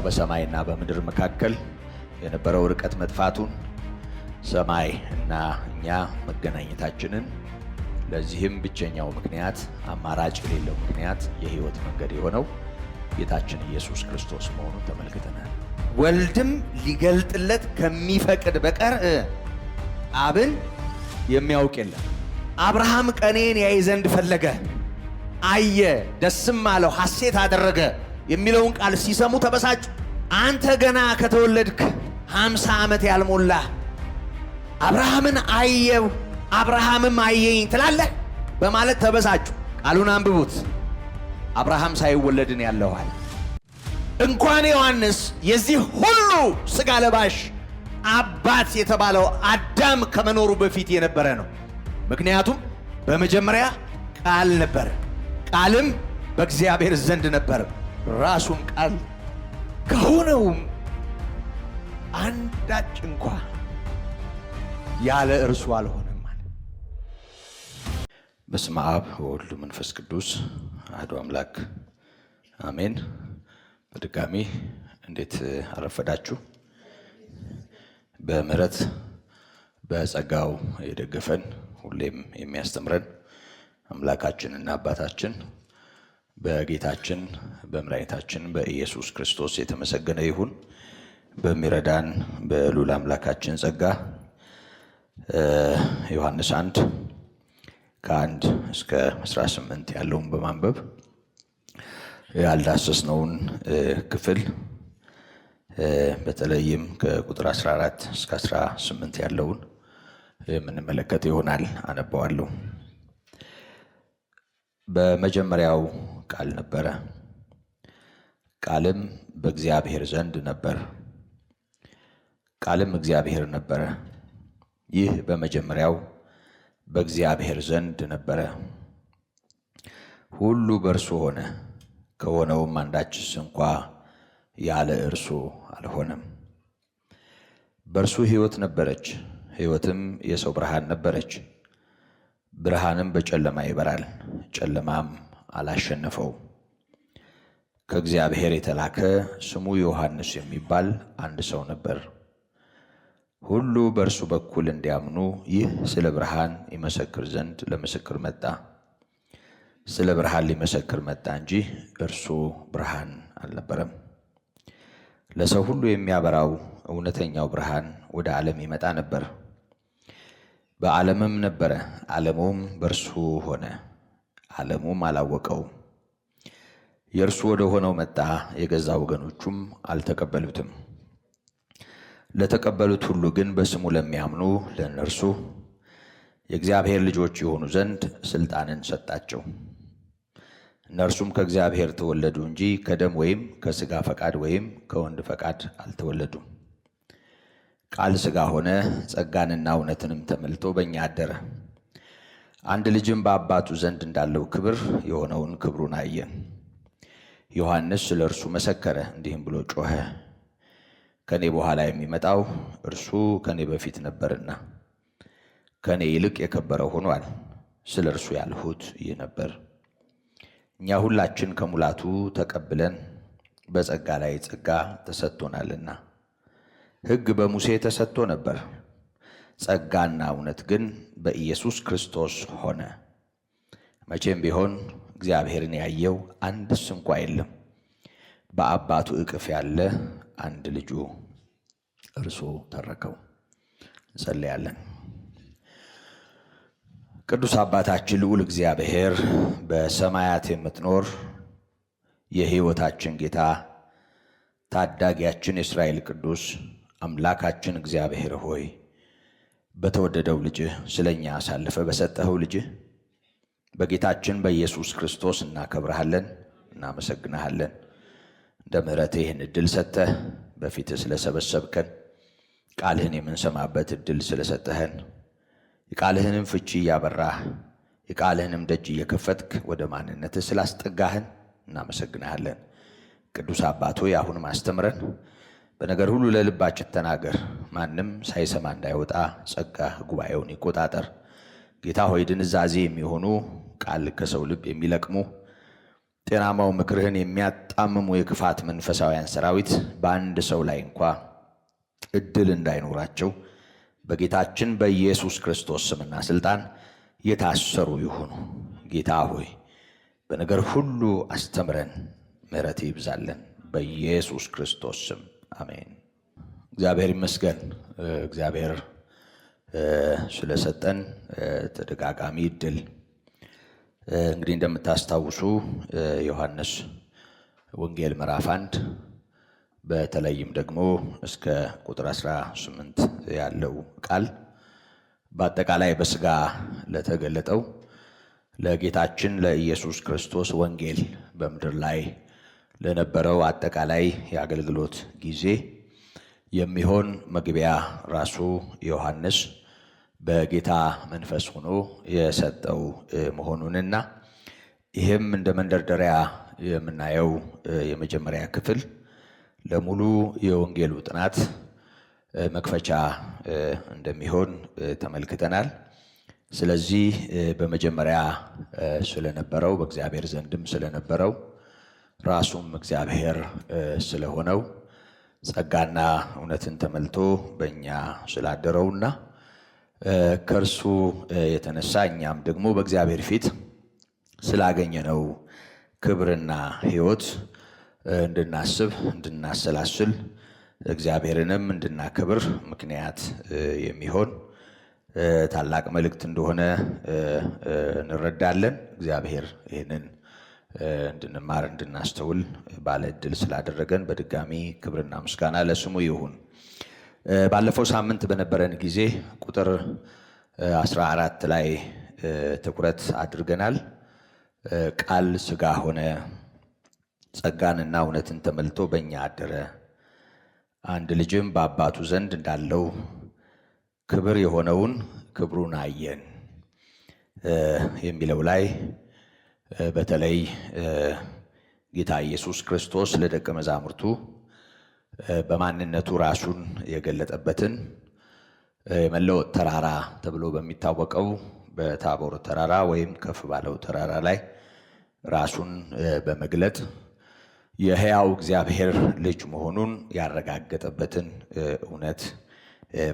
በሰማይና በምድር መካከል የነበረው ርቀት መጥፋቱን ሰማይ እና እኛ መገናኘታችንን ለዚህም ብቸኛው ምክንያት አማራጭ የሌለው ምክንያት የሕይወት መንገድ የሆነው ጌታችን ኢየሱስ ክርስቶስ መሆኑን ተመልክተናል። ወልድም ሊገልጥለት ከሚፈቅድ በቀር አብን የሚያውቅ የለም። አብርሃም ቀኔን ያይ ዘንድ ፈለገ፣ አየ፣ ደስም አለው፣ ሐሴት አደረገ የሚለውን ቃል ሲሰሙ ተበሳጩ። አንተ ገና ከተወለድክ 50 ዓመት ያልሞላ አብርሃምን አየው አብርሃምም አየኝ ትላለህ በማለት ተበሳጩ። ቃሉን አንብቡት። አብርሃም ሳይወለድን ያለዋል። እንኳን ዮሐንስ የዚህ ሁሉ ሥጋ ለባሽ አባት የተባለው አዳም ከመኖሩ በፊት የነበረ ነው። ምክንያቱም በመጀመሪያ ቃል ነበር፣ ቃልም በእግዚአብሔር ዘንድ ነበር፣ ራሱም ቃል ከሆነውም አንዳች እንኳ ያለ እርሱ አልሆነም ማለት። በስመ አብ ወወልድ መንፈስ ቅዱስ አሐዱ አምላክ አሜን። በድጋሚ እንዴት አረፈዳችሁ? በምህረት በጸጋው የደገፈን ሁሌም የሚያስተምረን አምላካችንና አባታችን በጌታችን በመድኃኒታችን በኢየሱስ ክርስቶስ የተመሰገነ ይሁን። በሚረዳን በልዑል አምላካችን ጸጋ ዮሐንስ 1 ከ1 እስከ 18 ያለውን በማንበብ ያልዳሰስነውን ክፍል በተለይም ከቁጥር 14 እስከ 18 ያለውን የምንመለከት ይሆናል። አነባዋለሁ። በመጀመሪያው ቃል ነበረ፣ ቃልም በእግዚአብሔር ዘንድ ነበር፣ ቃልም እግዚአብሔር ነበረ። ይህ በመጀመሪያው በእግዚአብሔር ዘንድ ነበረ። ሁሉ በእርሱ ሆነ፣ ከሆነውም አንዳችስ እንኳ ያለ እርሱ አልሆነም። በእርሱ ሕይወት ነበረች፣ ሕይወትም የሰው ብርሃን ነበረች። ብርሃንም በጨለማ ይበራል፣ ጨለማም አላሸነፈው። ከእግዚአብሔር የተላከ ስሙ ዮሐንስ የሚባል አንድ ሰው ነበር። ሁሉ በእርሱ በኩል እንዲያምኑ ይህ ስለ ብርሃን ይመሰክር ዘንድ ለምስክር መጣ። ስለ ብርሃን ሊመሰክር መጣ እንጂ እርሱ ብርሃን አልነበረም። ለሰው ሁሉ የሚያበራው እውነተኛው ብርሃን ወደ ዓለም ይመጣ ነበር። በዓለምም ነበረ፣ ዓለሙም በእርሱ ሆነ፣ ዓለሙም አላወቀውም። የእርሱ ወደ ሆነው መጣ፣ የገዛ ወገኖቹም አልተቀበሉትም። ለተቀበሉት ሁሉ ግን በስሙ ለሚያምኑ ለእነርሱ የእግዚአብሔር ልጆች የሆኑ ዘንድ ሥልጣንን ሰጣቸው። እነርሱም ከእግዚአብሔር ተወለዱ እንጂ ከደም ወይም ከሥጋ ፈቃድ ወይም ከወንድ ፈቃድ አልተወለዱም። ቃል ሥጋ ሆነ፣ ጸጋንና እውነትንም ተመልቶ በእኛ አደረ። አንድ ልጅም በአባቱ ዘንድ እንዳለው ክብር የሆነውን ክብሩን አየን። ዮሐንስ ስለ እርሱ መሰከረ፣ እንዲህም ብሎ ጮኸ፣ ከኔ በኋላ የሚመጣው እርሱ ከኔ በፊት ነበርና ከኔ ይልቅ የከበረ ሆኗል። ስለ እርሱ ያልሁት ይህ ነበር። እኛ ሁላችን ከሙላቱ ተቀብለን በጸጋ ላይ ጸጋ ተሰጥቶናልና። ሕግ በሙሴ ተሰጥቶ ነበር፣ ጸጋና እውነት ግን በኢየሱስ ክርስቶስ ሆነ። መቼም ቢሆን እግዚአብሔርን ያየው አንድስ እንኳ የለም። በአባቱ እቅፍ ያለ አንድ ልጁ እርሱ ተረከው። እንጸልያለን። ቅዱስ አባታችን ልዑል እግዚአብሔር በሰማያት የምትኖር የሕይወታችን ጌታ ታዳጊያችን የእስራኤል ቅዱስ አምላካችን እግዚአብሔር ሆይ በተወደደው ልጅህ ስለኛ አሳልፈ በሰጠኸው ልጅህ በጌታችን በኢየሱስ ክርስቶስ እናከብረሃለን፣ እናመሰግንሃለን። እንደ ምሕረትህ ይህን ዕድል ሰጥተህ በፊትህ ስለሰበሰብከን ቃልህን የምንሰማበት ዕድል ስለሰጠህን የቃልህንም ፍቺ እያበራህ የቃልህንም ደጅ እየከፈትክ ወደ ማንነትህ ስላስጠጋህን እናመሰግናለን። ቅዱስ አባት ሆይ አሁንም አስተምረን፣ በነገር ሁሉ ለልባችን ተናገር። ማንም ሳይሰማ እንዳይወጣ ጸጋህ ጉባኤውን ይቆጣጠር። ጌታ ሆይ ድንዛዜ የሚሆኑ ቃል ከሰው ልብ የሚለቅሙ ጤናማው ምክርህን የሚያጣምሙ የክፋት መንፈሳውያን ሰራዊት በአንድ ሰው ላይ እንኳ እድል እንዳይኖራቸው በጌታችን በኢየሱስ ክርስቶስ ስምና ስልጣን የታሰሩ ይሁኑ። ጌታ ሆይ በነገር ሁሉ አስተምረን፣ ምሕረት ይብዛለን። በኢየሱስ ክርስቶስ ስም አሜን። እግዚአብሔር ይመስገን። እግዚአብሔር ስለሰጠን ተደጋጋሚ እድል። እንግዲህ እንደምታስታውሱ ዮሐንስ ወንጌል ምዕራፍ 1 በተለይም ደግሞ እስከ ቁጥር 18 ያለው ቃል በአጠቃላይ በሥጋ ለተገለጠው ለጌታችን ለኢየሱስ ክርስቶስ ወንጌል በምድር ላይ ለነበረው አጠቃላይ የአገልግሎት ጊዜ የሚሆን መግቢያ ራሱ ዮሐንስ በጌታ መንፈስ ሆኖ የሰጠው መሆኑንና ይህም እንደ መንደርደሪያ የምናየው የመጀመሪያ ክፍል ለሙሉ የወንጌሉ ጥናት መክፈቻ እንደሚሆን ተመልክተናል። ስለዚህ በመጀመሪያ ስለነበረው በእግዚአብሔር ዘንድም ስለነበረው ራሱም እግዚአብሔር ስለሆነው ጸጋና እውነትን ተመልቶ በእኛ ስላደረውና ከእርሱ የተነሳ እኛም ደግሞ በእግዚአብሔር ፊት ስላገኘነው ክብርና ሕይወት እንድናስብ እንድናሰላስል እግዚአብሔርንም እንድናከብር ምክንያት የሚሆን ታላቅ መልእክት እንደሆነ እንረዳለን። እግዚአብሔር ይህንን እንድንማር እንድናስተውል ባለ ዕድል ስላደረገን በድጋሚ ክብርና ምስጋና ለስሙ ይሁን። ባለፈው ሳምንት በነበረን ጊዜ ቁጥር 14 ላይ ትኩረት አድርገናል። ቃል ሥጋ ሆነ፣ ጸጋንና እውነትን ተመልቶ በእኛ አደረ፣ አንድ ልጅም በአባቱ ዘንድ እንዳለው ክብር የሆነውን ክብሩን አየን የሚለው ላይ በተለይ ጌታ ኢየሱስ ክርስቶስ ለደቀ መዛሙርቱ በማንነቱ ራሱን የገለጠበትን የመለወጥ ተራራ ተብሎ በሚታወቀው በታቦር ተራራ ወይም ከፍ ባለው ተራራ ላይ ራሱን በመግለጥ የሕያው እግዚአብሔር ልጅ መሆኑን ያረጋገጠበትን እውነት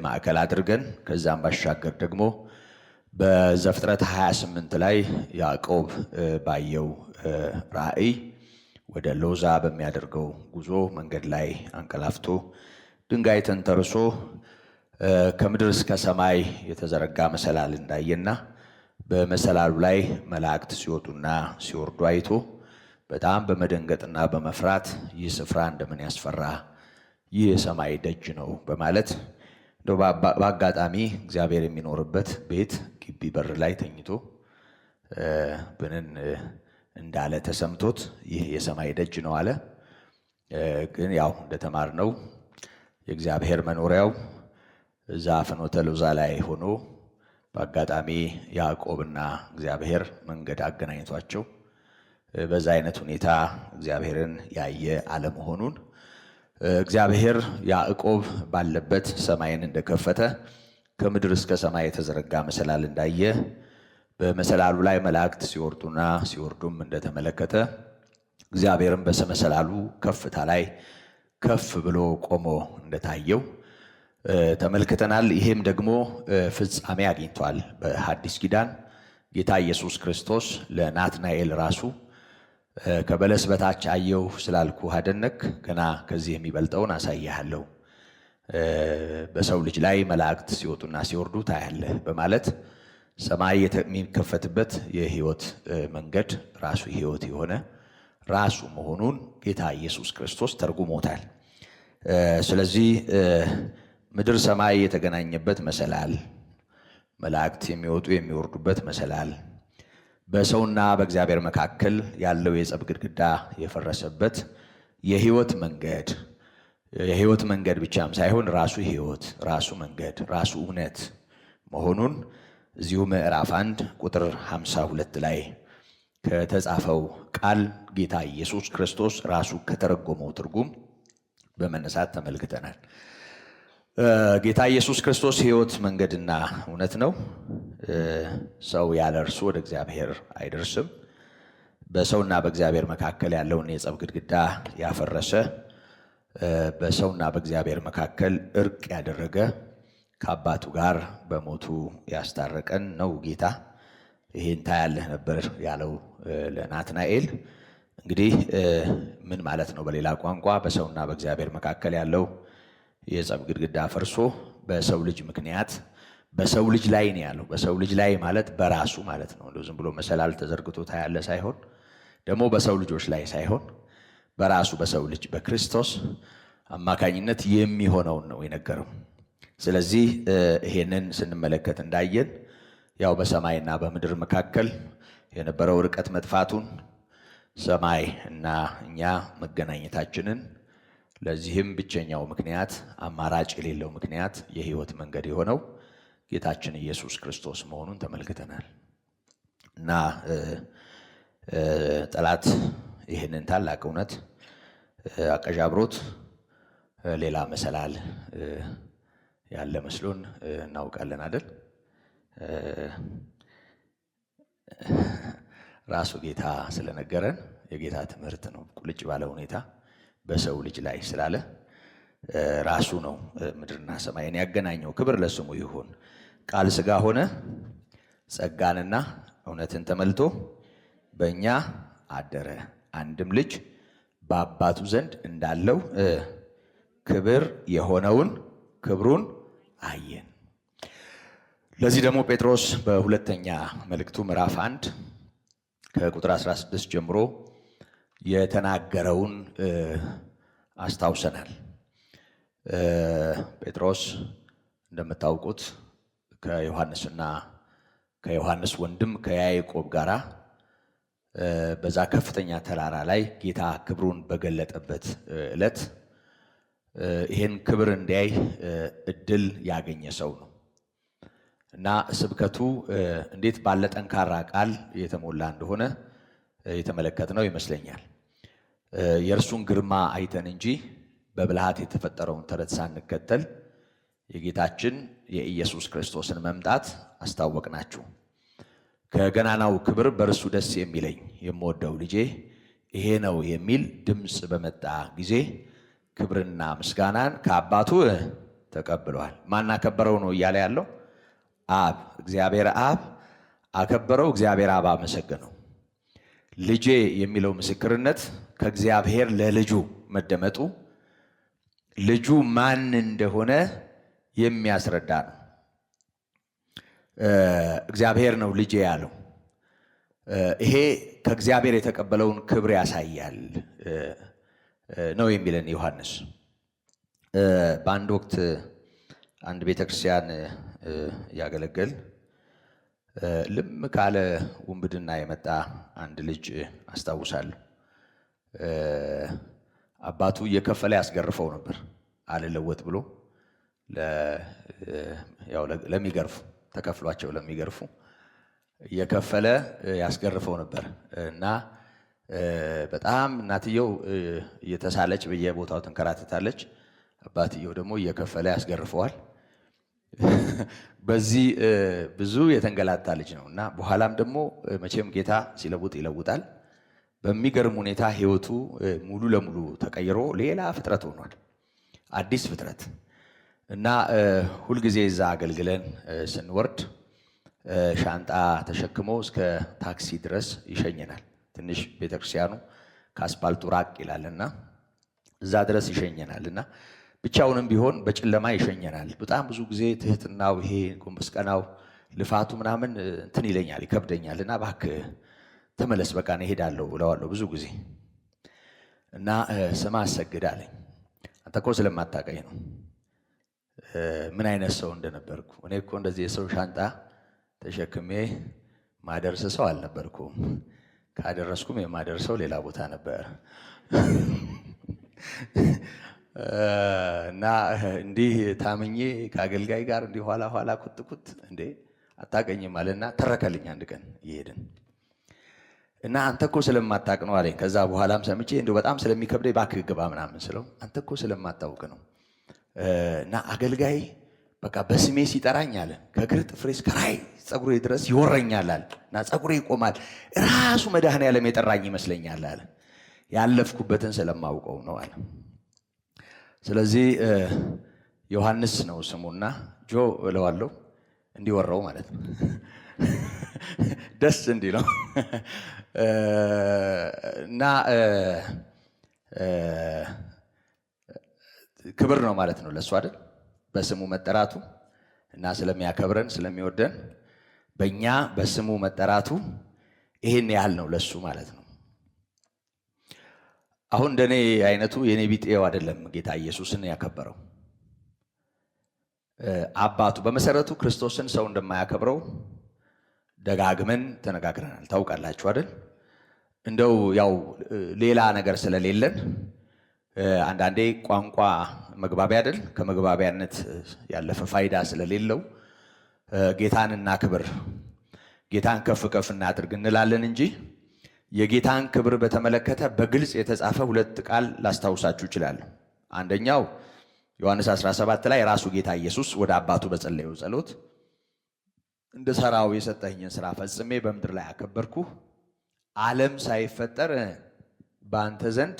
ማዕከል አድርገን ከዛም ባሻገር ደግሞ በዘፍጥረት 28 ላይ ያዕቆብ ባየው ራእይ ወደ ሎዛ በሚያደርገው ጉዞ መንገድ ላይ አንቀላፍቶ ድንጋይ ተንተርሶ ከምድር እስከ ሰማይ የተዘረጋ መሰላል እንዳየና በመሰላሉ ላይ መላእክት ሲወጡና ሲወርዱ አይቶ በጣም በመደንገጥና በመፍራት ይህ ስፍራ እንደምን ያስፈራ፣ ይህ የሰማይ ደጅ ነው በማለት እንደው በአጋጣሚ እግዚአብሔር የሚኖርበት ቤት ግቢ በር ላይ ተኝቶ ብንን እንዳለ ተሰምቶት ይህ የሰማይ ደጅ ነው አለ። ግን ያው እንደተማርነው የእግዚአብሔር መኖሪያው እዛ ፍኖተ ሎዛ ላይ ሆኖ በአጋጣሚ ያዕቆብና እግዚአብሔር መንገድ አገናኝቷቸው በዛ አይነት ሁኔታ እግዚአብሔርን ያየ አለመሆኑን እግዚአብሔር ያዕቆብ ባለበት ሰማይን እንደከፈተ ከምድር እስከ ሰማይ የተዘረጋ መሰላል እንዳየ በመሰላሉ ላይ መላእክት ሲወርዱና ሲወርዱም እንደተመለከተ እግዚአብሔርም በመሰላሉ ከፍታ ላይ ከፍ ብሎ ቆሞ እንደታየው ተመልክተናል። ይሄም ደግሞ ፍጻሜ አግኝቷል። በሐዲስ ኪዳን ጌታ ኢየሱስ ክርስቶስ ለናትናኤል ራሱ ከበለስ በታች አየሁ ስላልኩህ አደነቅ፣ ገና ከዚህ የሚበልጠውን አሳይሃለሁ፣ በሰው ልጅ ላይ መላእክት ሲወጡና ሲወርዱ ታያለህ በማለት ሰማይ የሚከፈትበት የሕይወት መንገድ ራሱ ሕይወት የሆነ ራሱ መሆኑን ጌታ ኢየሱስ ክርስቶስ ተርጉሞታል። ስለዚህ ምድር ሰማይ የተገናኘበት መሰላል፣ መላእክት የሚወጡ የሚወርዱበት መሰላል፣ በሰውና በእግዚአብሔር መካከል ያለው የጸብ ግድግዳ የፈረሰበት የሕይወት መንገድ፣ የሕይወት መንገድ ብቻም ሳይሆን ራሱ ሕይወት፣ ራሱ መንገድ፣ ራሱ እውነት መሆኑን እዚሁ ምዕራፍ 1 ቁጥር 52 ላይ ከተጻፈው ቃል ጌታ ኢየሱስ ክርስቶስ ራሱ ከተረጎመው ትርጉም በመነሳት ተመልክተናል። ጌታ ኢየሱስ ክርስቶስ ሕይወት መንገድና እውነት ነው። ሰው ያለ እርሱ ወደ እግዚአብሔር አይደርስም። በሰውና በእግዚአብሔር መካከል ያለውን የጸብ ግድግዳ ያፈረሰ፣ በሰውና በእግዚአብሔር መካከል እርቅ ያደረገ፣ ከአባቱ ጋር በሞቱ ያስታረቀን ነው ጌታ። ይሄን ታያለህ ነበር ያለው ለናትናኤል። እንግዲህ ምን ማለት ነው? በሌላ ቋንቋ በሰውና በእግዚአብሔር መካከል ያለው የጸብ ግድግዳ ፈርሶ በሰው ልጅ ምክንያት በሰው ልጅ ላይ ነው ያለው። በሰው ልጅ ላይ ማለት በራሱ ማለት ነው። ዝም ብሎ መሰላል ተዘርግቶ ታያለህ ሳይሆን፣ ደግሞ በሰው ልጆች ላይ ሳይሆን በራሱ በሰው ልጅ በክርስቶስ አማካኝነት የሚሆነውን ነው የነገረው። ስለዚህ ይሄንን ስንመለከት እንዳየን ያው በሰማይና በምድር መካከል የነበረው ርቀት መጥፋቱን፣ ሰማይ እና እኛ መገናኘታችንን፣ ለዚህም ብቸኛው ምክንያት አማራጭ የሌለው ምክንያት የሕይወት መንገድ የሆነው ጌታችን ኢየሱስ ክርስቶስ መሆኑን ተመልክተናል። እና ጠላት ይህንን ታላቅ እውነት አቀዣብሮት ሌላ መሰላል ያለ መስሎን እናውቃለን አይደል? ራሱ ጌታ ስለነገረን የጌታ ትምህርት ነው። ቁልጭ ባለ ሁኔታ በሰው ልጅ ላይ ስላለ ራሱ ነው ምድርና ሰማይን ያገናኘው። ክብር ለስሙ ይሁን። ቃል ሥጋ ሆነ፣ ጸጋንና እውነትን ተመልቶ በእኛ አደረ፣ አንድም ልጅ በአባቱ ዘንድ እንዳለው ክብር የሆነውን ክብሩን አየን። ለዚህ ደግሞ ጴጥሮስ በሁለተኛ መልእክቱ ምዕራፍ 1 ከቁጥር 16 ጀምሮ የተናገረውን አስታውሰናል። ጴጥሮስ እንደምታውቁት ከዮሐንስና ከዮሐንስ ወንድም ከያዕቆብ ጋራ በዛ ከፍተኛ ተራራ ላይ ጌታ ክብሩን በገለጠበት ዕለት ይህን ክብር እንዲያይ እድል ያገኘ ሰው ነው እና ስብከቱ እንዴት ባለ ጠንካራ ቃል የተሞላ እንደሆነ የተመለከትነው ይመስለኛል። የእርሱን ግርማ አይተን እንጂ በብልሃት የተፈጠረውን ተረት ሳንከተል የጌታችን የኢየሱስ ክርስቶስን መምጣት አስታወቅናችሁ። ከገናናው ክብር በእርሱ ደስ የሚለኝ የምወደው ልጄ ይሄ ነው የሚል ድምፅ በመጣ ጊዜ ክብርና ምስጋናን ከአባቱ ተቀብሏል። ማን አከበረው ነው እያለ ያለው? አብ። እግዚአብሔር አብ አከበረው፣ እግዚአብሔር አብ አመሰገነው። ልጄ የሚለው ምስክርነት ከእግዚአብሔር ለልጁ መደመጡ ልጁ ማን እንደሆነ የሚያስረዳ ነው። እግዚአብሔር ነው ልጄ ያለው። ይሄ ከእግዚአብሔር የተቀበለውን ክብር ያሳያል ነው የሚለን ዮሐንስ። በአንድ ወቅት አንድ ቤተክርስቲያን እያገለገል ልም ካለ ውንብድና የመጣ አንድ ልጅ አስታውሳለሁ። አባቱ እየከፈለ ያስገርፈው ነበር። አልለወጥ ብሎ ለሚገርፉ ተከፍሏቸው ለሚገርፉ እየከፈለ ያስገርፈው ነበር እና በጣም እናትየው እየተሳለች በየቦታው ትንከራተታለች። አባትየው ደግሞ እየከፈለ ያስገርፈዋል። በዚህ ብዙ የተንገላታ ልጅ ነው እና በኋላም ደግሞ መቼም ጌታ ሲለውጥ ይለውጣል። በሚገርም ሁኔታ ሕይወቱ ሙሉ ለሙሉ ተቀይሮ ሌላ ፍጥረት ሆኗል። አዲስ ፍጥረት እና ሁልጊዜ እዛ አገልግለን ስንወርድ ሻንጣ ተሸክሞ እስከ ታክሲ ድረስ ይሸኘናል። ትንሽ ቤተክርስቲያኑ ከአስፓልቱ ራቅ ይላልና እዛ ድረስ ይሸኘናል እና ብቻውንም ቢሆን በጨለማ ይሸኘናል። በጣም ብዙ ጊዜ ትህትናው፣ ይሄ ጎንበስ ቀናው፣ ልፋቱ ምናምን እንትን ይለኛል፣ ይከብደኛል እና እባክህ ተመለስ በቃ እኔ እሄዳለሁ እለዋለሁ ብዙ ጊዜ እና ስማ አሰግድ አለኝ። አንተ እኮ ስለማታውቀኝ ነው ምን አይነት ሰው እንደነበርኩ። እኔ እኮ እንደዚህ የሰው ሻንጣ ተሸክሜ ማደርስ ሰው አልነበርኩም። ካደረስኩም የማደርሰው ሌላ ቦታ ነበር እና እንዲህ ታምኜ ከአገልጋይ ጋር እንዲህ ኋላ ኋላ ኩትኩት እንዴ አታውቀኝም አለና ተረከልኝ። አንድ ቀን እየሄድን እና አንተ እኮ ስለማታውቅ ነው አለኝ። ከዛ በኋላም ሰምቼ እንደው በጣም ስለሚከብደኝ እባክህ ግባ ምናምን ስለው አንተ እኮ ስለማታውቅ ነው እና አገልጋይ በቃ በስሜ ሲጠራኝ አለ ከእግር ጥፍሬ እስከ ራይ ፀጉሬ ድረስ ይወረኛል አለ እና ፀጉሬ ይቆማል። ራሱ መድኃኔዓለም የጠራኝ ይመስለኛል አለ። ያለፍኩበትን ስለማውቀው ነው አለ። ስለዚህ ዮሐንስ ነው ስሙና ጆ እለዋለሁ እንዲወራው ማለት ነው። ደስ እንዲለው እና ክብር ነው ማለት ነው ለሱ አይደል? በስሙ መጠራቱ እና ስለሚያከብረን ስለሚወደን በእኛ በስሙ መጠራቱ ይሄን ያህል ነው ለሱ ማለት ነው። አሁን እንደኔ አይነቱ የኔ ቢጤው አይደለም ጌታ ኢየሱስን ያከበረው። አባቱ በመሰረቱ ክርስቶስን ሰው እንደማያከብረው ደጋግመን ተነጋግረናል። ታውቃላችሁ አይደል? እንደው ያው ሌላ ነገር ስለሌለን አንዳንዴ ቋንቋ መግባቢያ አይደል? ከመግባቢያነት ያለፈ ፋይዳ ስለሌለው ጌታን እናክብር፣ ጌታን ከፍ ከፍ እናድርግ እንላለን እንጂ የጌታን ክብር በተመለከተ በግልጽ የተጻፈ ሁለት ቃል ላስታውሳችሁ እችላለሁ። አንደኛው ዮሐንስ 17 ላይ ራሱ ጌታ ኢየሱስ ወደ አባቱ በጸለየው ጸሎት እንድሰራው የሰጠኝን ስራ ፈጽሜ በምድር ላይ አከበርኩህ፣ ዓለም ሳይፈጠር በአንተ ዘንድ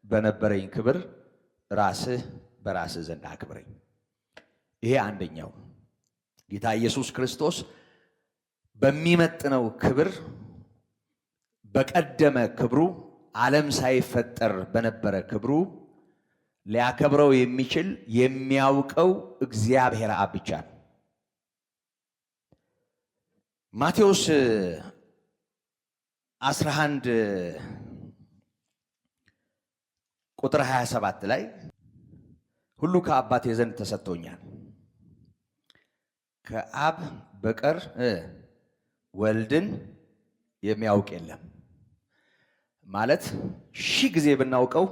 በነበረኝ ክብር ራስህ በራስህ ዘንድ አክብረኝ። ይሄ አንደኛው ጌታ ኢየሱስ ክርስቶስ በሚመጥነው ክብር በቀደመ ክብሩ ዓለም ሳይፈጠር በነበረ ክብሩ ሊያከብረው የሚችል የሚያውቀው እግዚአብሔር አብ ብቻ ነው። ማቴዎስ 11 ቁጥር 27 ላይ ሁሉ ከአባቴ ዘንድ ተሰጥቶኛል፣ ከአብ በቀር ወልድን የሚያውቅ የለም። ማለት ሺህ ጊዜ ብናውቀው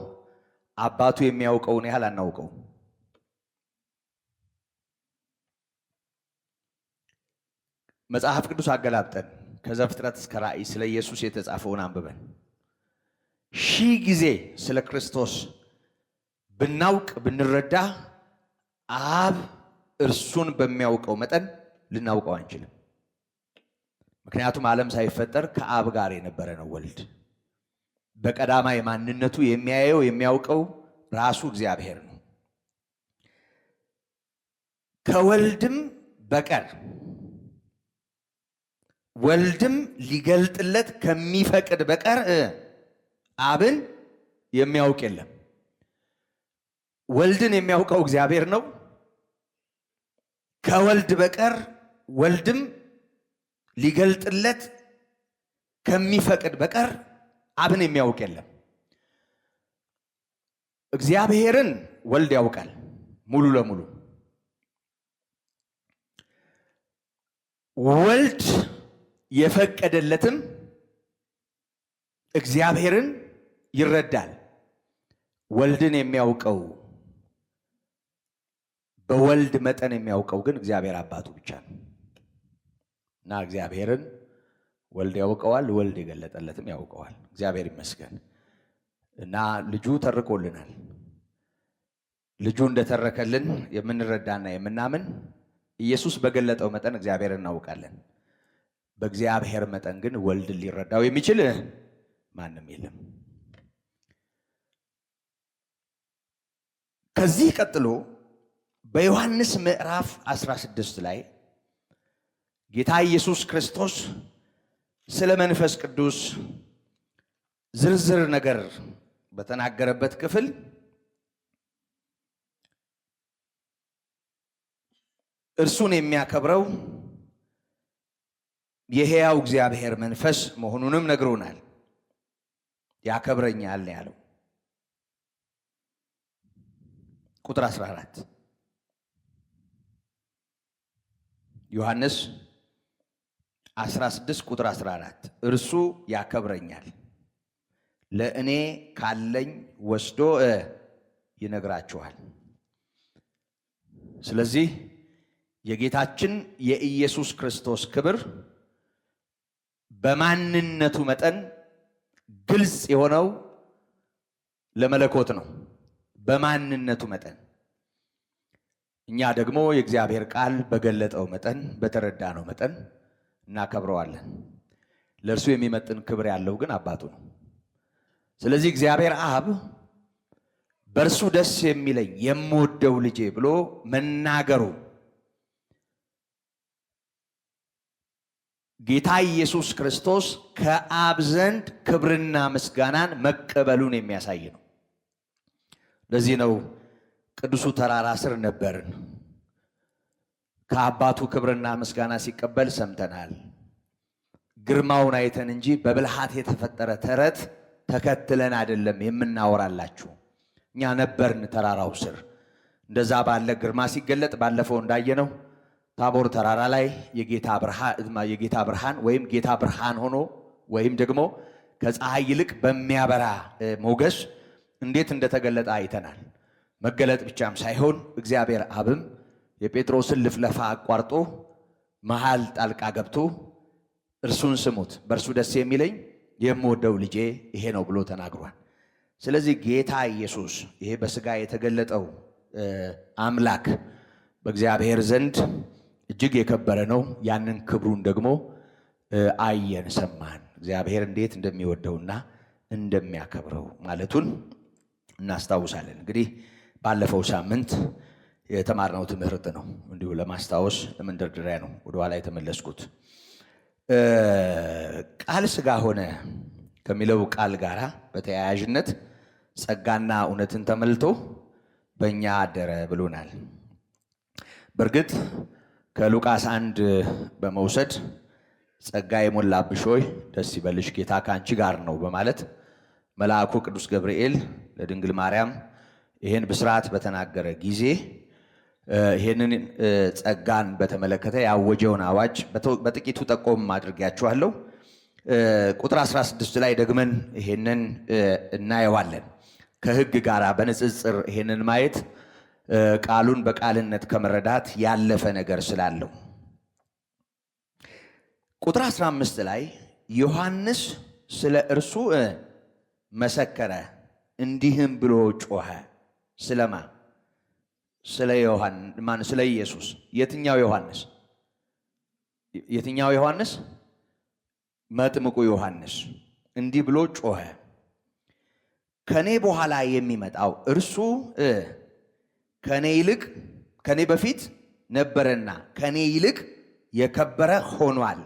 አባቱ የሚያውቀውን ያህል አናውቀው። መጽሐፍ ቅዱስ አገላብጠን ከዘፍጥረት እስከ ራእይ ስለ ኢየሱስ የተጻፈውን አንብበን ሺህ ጊዜ ስለ ክርስቶስ ብናውቅ ብንረዳ አብ እርሱን በሚያውቀው መጠን ልናውቀው አንችልም። ምክንያቱም ዓለም ሳይፈጠር ከአብ ጋር የነበረ ነው ወልድ። በቀዳማዊ ማንነቱ የሚያየው የሚያውቀው ራሱ እግዚአብሔር ነው። ከወልድም በቀር ወልድም ሊገልጥለት ከሚፈቅድ በቀር አብን የሚያውቅ የለም። ወልድን የሚያውቀው እግዚአብሔር ነው። ከወልድ በቀር ወልድም ሊገልጥለት ከሚፈቅድ በቀር አብን የሚያውቅ የለም። እግዚአብሔርን ወልድ ያውቃል ሙሉ ለሙሉ። ወልድ የፈቀደለትም እግዚአብሔርን ይረዳል። ወልድን የሚያውቀው በወልድ መጠን የሚያውቀው ግን እግዚአብሔር አባቱ ብቻ ነው እና እግዚአብሔርን ወልድ ያውቀዋል፣ ወልድ የገለጠለትም ያውቀዋል። እግዚአብሔር ይመስገን እና ልጁ ተርኮልናል። ልጁ እንደተረከልን የምንረዳና የምናምን ኢየሱስ በገለጠው መጠን እግዚአብሔርን እናውቃለን። በእግዚአብሔር መጠን ግን ወልድን ሊረዳው የሚችል ማንም የለም። ከዚህ ቀጥሎ በዮሐንስ ምዕራፍ 16 ላይ ጌታ ኢየሱስ ክርስቶስ ስለ መንፈስ ቅዱስ ዝርዝር ነገር በተናገረበት ክፍል እርሱን የሚያከብረው የሕያው እግዚአብሔር መንፈስ መሆኑንም ነግሮናል። ያከብረኛል ነው ያለው። ቁጥር 14 ዮሐንስ 16 ቁጥር 14 እርሱ ያከብረኛል፣ ለእኔ ካለኝ ወስዶ ይነግራችኋል። ስለዚህ የጌታችን የኢየሱስ ክርስቶስ ክብር በማንነቱ መጠን ግልጽ የሆነው ለመለኮት ነው። በማንነቱ መጠን እኛ ደግሞ የእግዚአብሔር ቃል በገለጠው መጠን በተረዳነው መጠን እናከብረዋለን። ለእርሱ የሚመጥን ክብር ያለው ግን አባቱ ነው። ስለዚህ እግዚአብሔር አብ በእርሱ ደስ የሚለኝ የምወደው ልጄ ብሎ መናገሩ ጌታ ኢየሱስ ክርስቶስ ከአብ ዘንድ ክብርና ምስጋናን መቀበሉን የሚያሳይ ነው። ለዚህ ነው ቅዱሱ ተራራ ስር ነበርን፣ ከአባቱ ክብርና ምስጋና ሲቀበል ሰምተናል። ግርማውን አይተን እንጂ በብልሃት የተፈጠረ ተረት ተከትለን አይደለም የምናወራላችሁ። እኛ ነበርን ተራራው ስር። እንደዛ ባለ ግርማ ሲገለጥ ባለፈው እንዳየነው ታቦር ተራራ ላይ የጌታ ብርሃን ወይም ጌታ ብርሃን ሆኖ ወይም ደግሞ ከፀሐይ ይልቅ በሚያበራ ሞገስ እንዴት እንደተገለጠ አይተናል። መገለጥ ብቻም ሳይሆን እግዚአብሔር አብም የጴጥሮስን ልፍለፋ አቋርጦ መሃል ጣልቃ ገብቶ እርሱን ስሙት፣ በእርሱ ደስ የሚለኝ የምወደው ልጄ ይሄ ነው ብሎ ተናግሯል። ስለዚህ ጌታ ኢየሱስ ይሄ በሥጋ የተገለጠው አምላክ በእግዚአብሔር ዘንድ እጅግ የከበረ ነው። ያንን ክብሩን ደግሞ አየን፣ ሰማን። እግዚአብሔር እንዴት እንደሚወደውና እንደሚያከብረው ማለቱን እናስታውሳለን። እንግዲህ ባለፈው ሳምንት የተማርነው ትምህርት ነው። እንዲሁ ለማስታወስ ለመንደርደሪያ ነው ወደኋላ የተመለስኩት። ቃል ሥጋ ሆነ ከሚለው ቃል ጋር በተያያዥነት ጸጋና እውነትን ተመልቶ በእኛ አደረ ብሎናል። በእርግጥ ከሉቃስ 1 በመውሰድ ጸጋ የሞላብሽ ሆይ ደስ ይበልሽ ጌታ ከአንቺ ጋር ነው በማለት መልአኩ ቅዱስ ገብርኤል ለድንግል ማርያም ይህን ብስራት በተናገረ ጊዜ ይህንን ጸጋን በተመለከተ ያወጀውን አዋጅ በጥቂቱ ጠቆም አድርጌያችኋለሁ። ቁጥር 16 ላይ ደግመን ይሄንን እናየዋለን። ከሕግ ጋር በንጽጽር ይሄንን ማየት ቃሉን በቃልነት ከመረዳት ያለፈ ነገር ስላለው ቁጥር 15 ላይ ዮሐንስ ስለ እርሱ መሰከረ፣ እንዲህም ብሎ ጮኸ። ስለማ ስለ ኢየሱስ። የትኛው ዮሐንስ? የትኛው ዮሐንስ? መጥምቁ ዮሐንስ እንዲህ ብሎ ጮኸ፣ ከኔ በኋላ የሚመጣው እርሱ ከኔ በፊት ነበረና ከኔ ይልቅ የከበረ ሆኗል።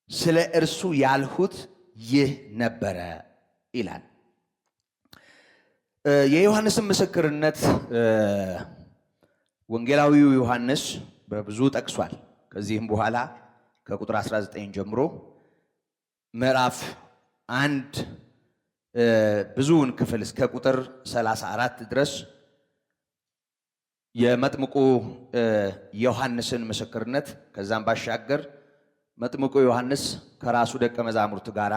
ስለ እርሱ ያልሁት ይህ ነበረ ይላል። የዮሐንስን ምስክርነት ወንጌላዊው ዮሐንስ በብዙ ጠቅሷል። ከዚህም በኋላ ከቁጥር 19 ጀምሮ ምዕራፍ 1 ብዙውን ክፍል እስከ ቁጥር 34 ድረስ የመጥምቁ ዮሐንስን ምስክርነት፣ ከዛም ባሻገር መጥምቁ ዮሐንስ ከራሱ ደቀ መዛሙርት ጋር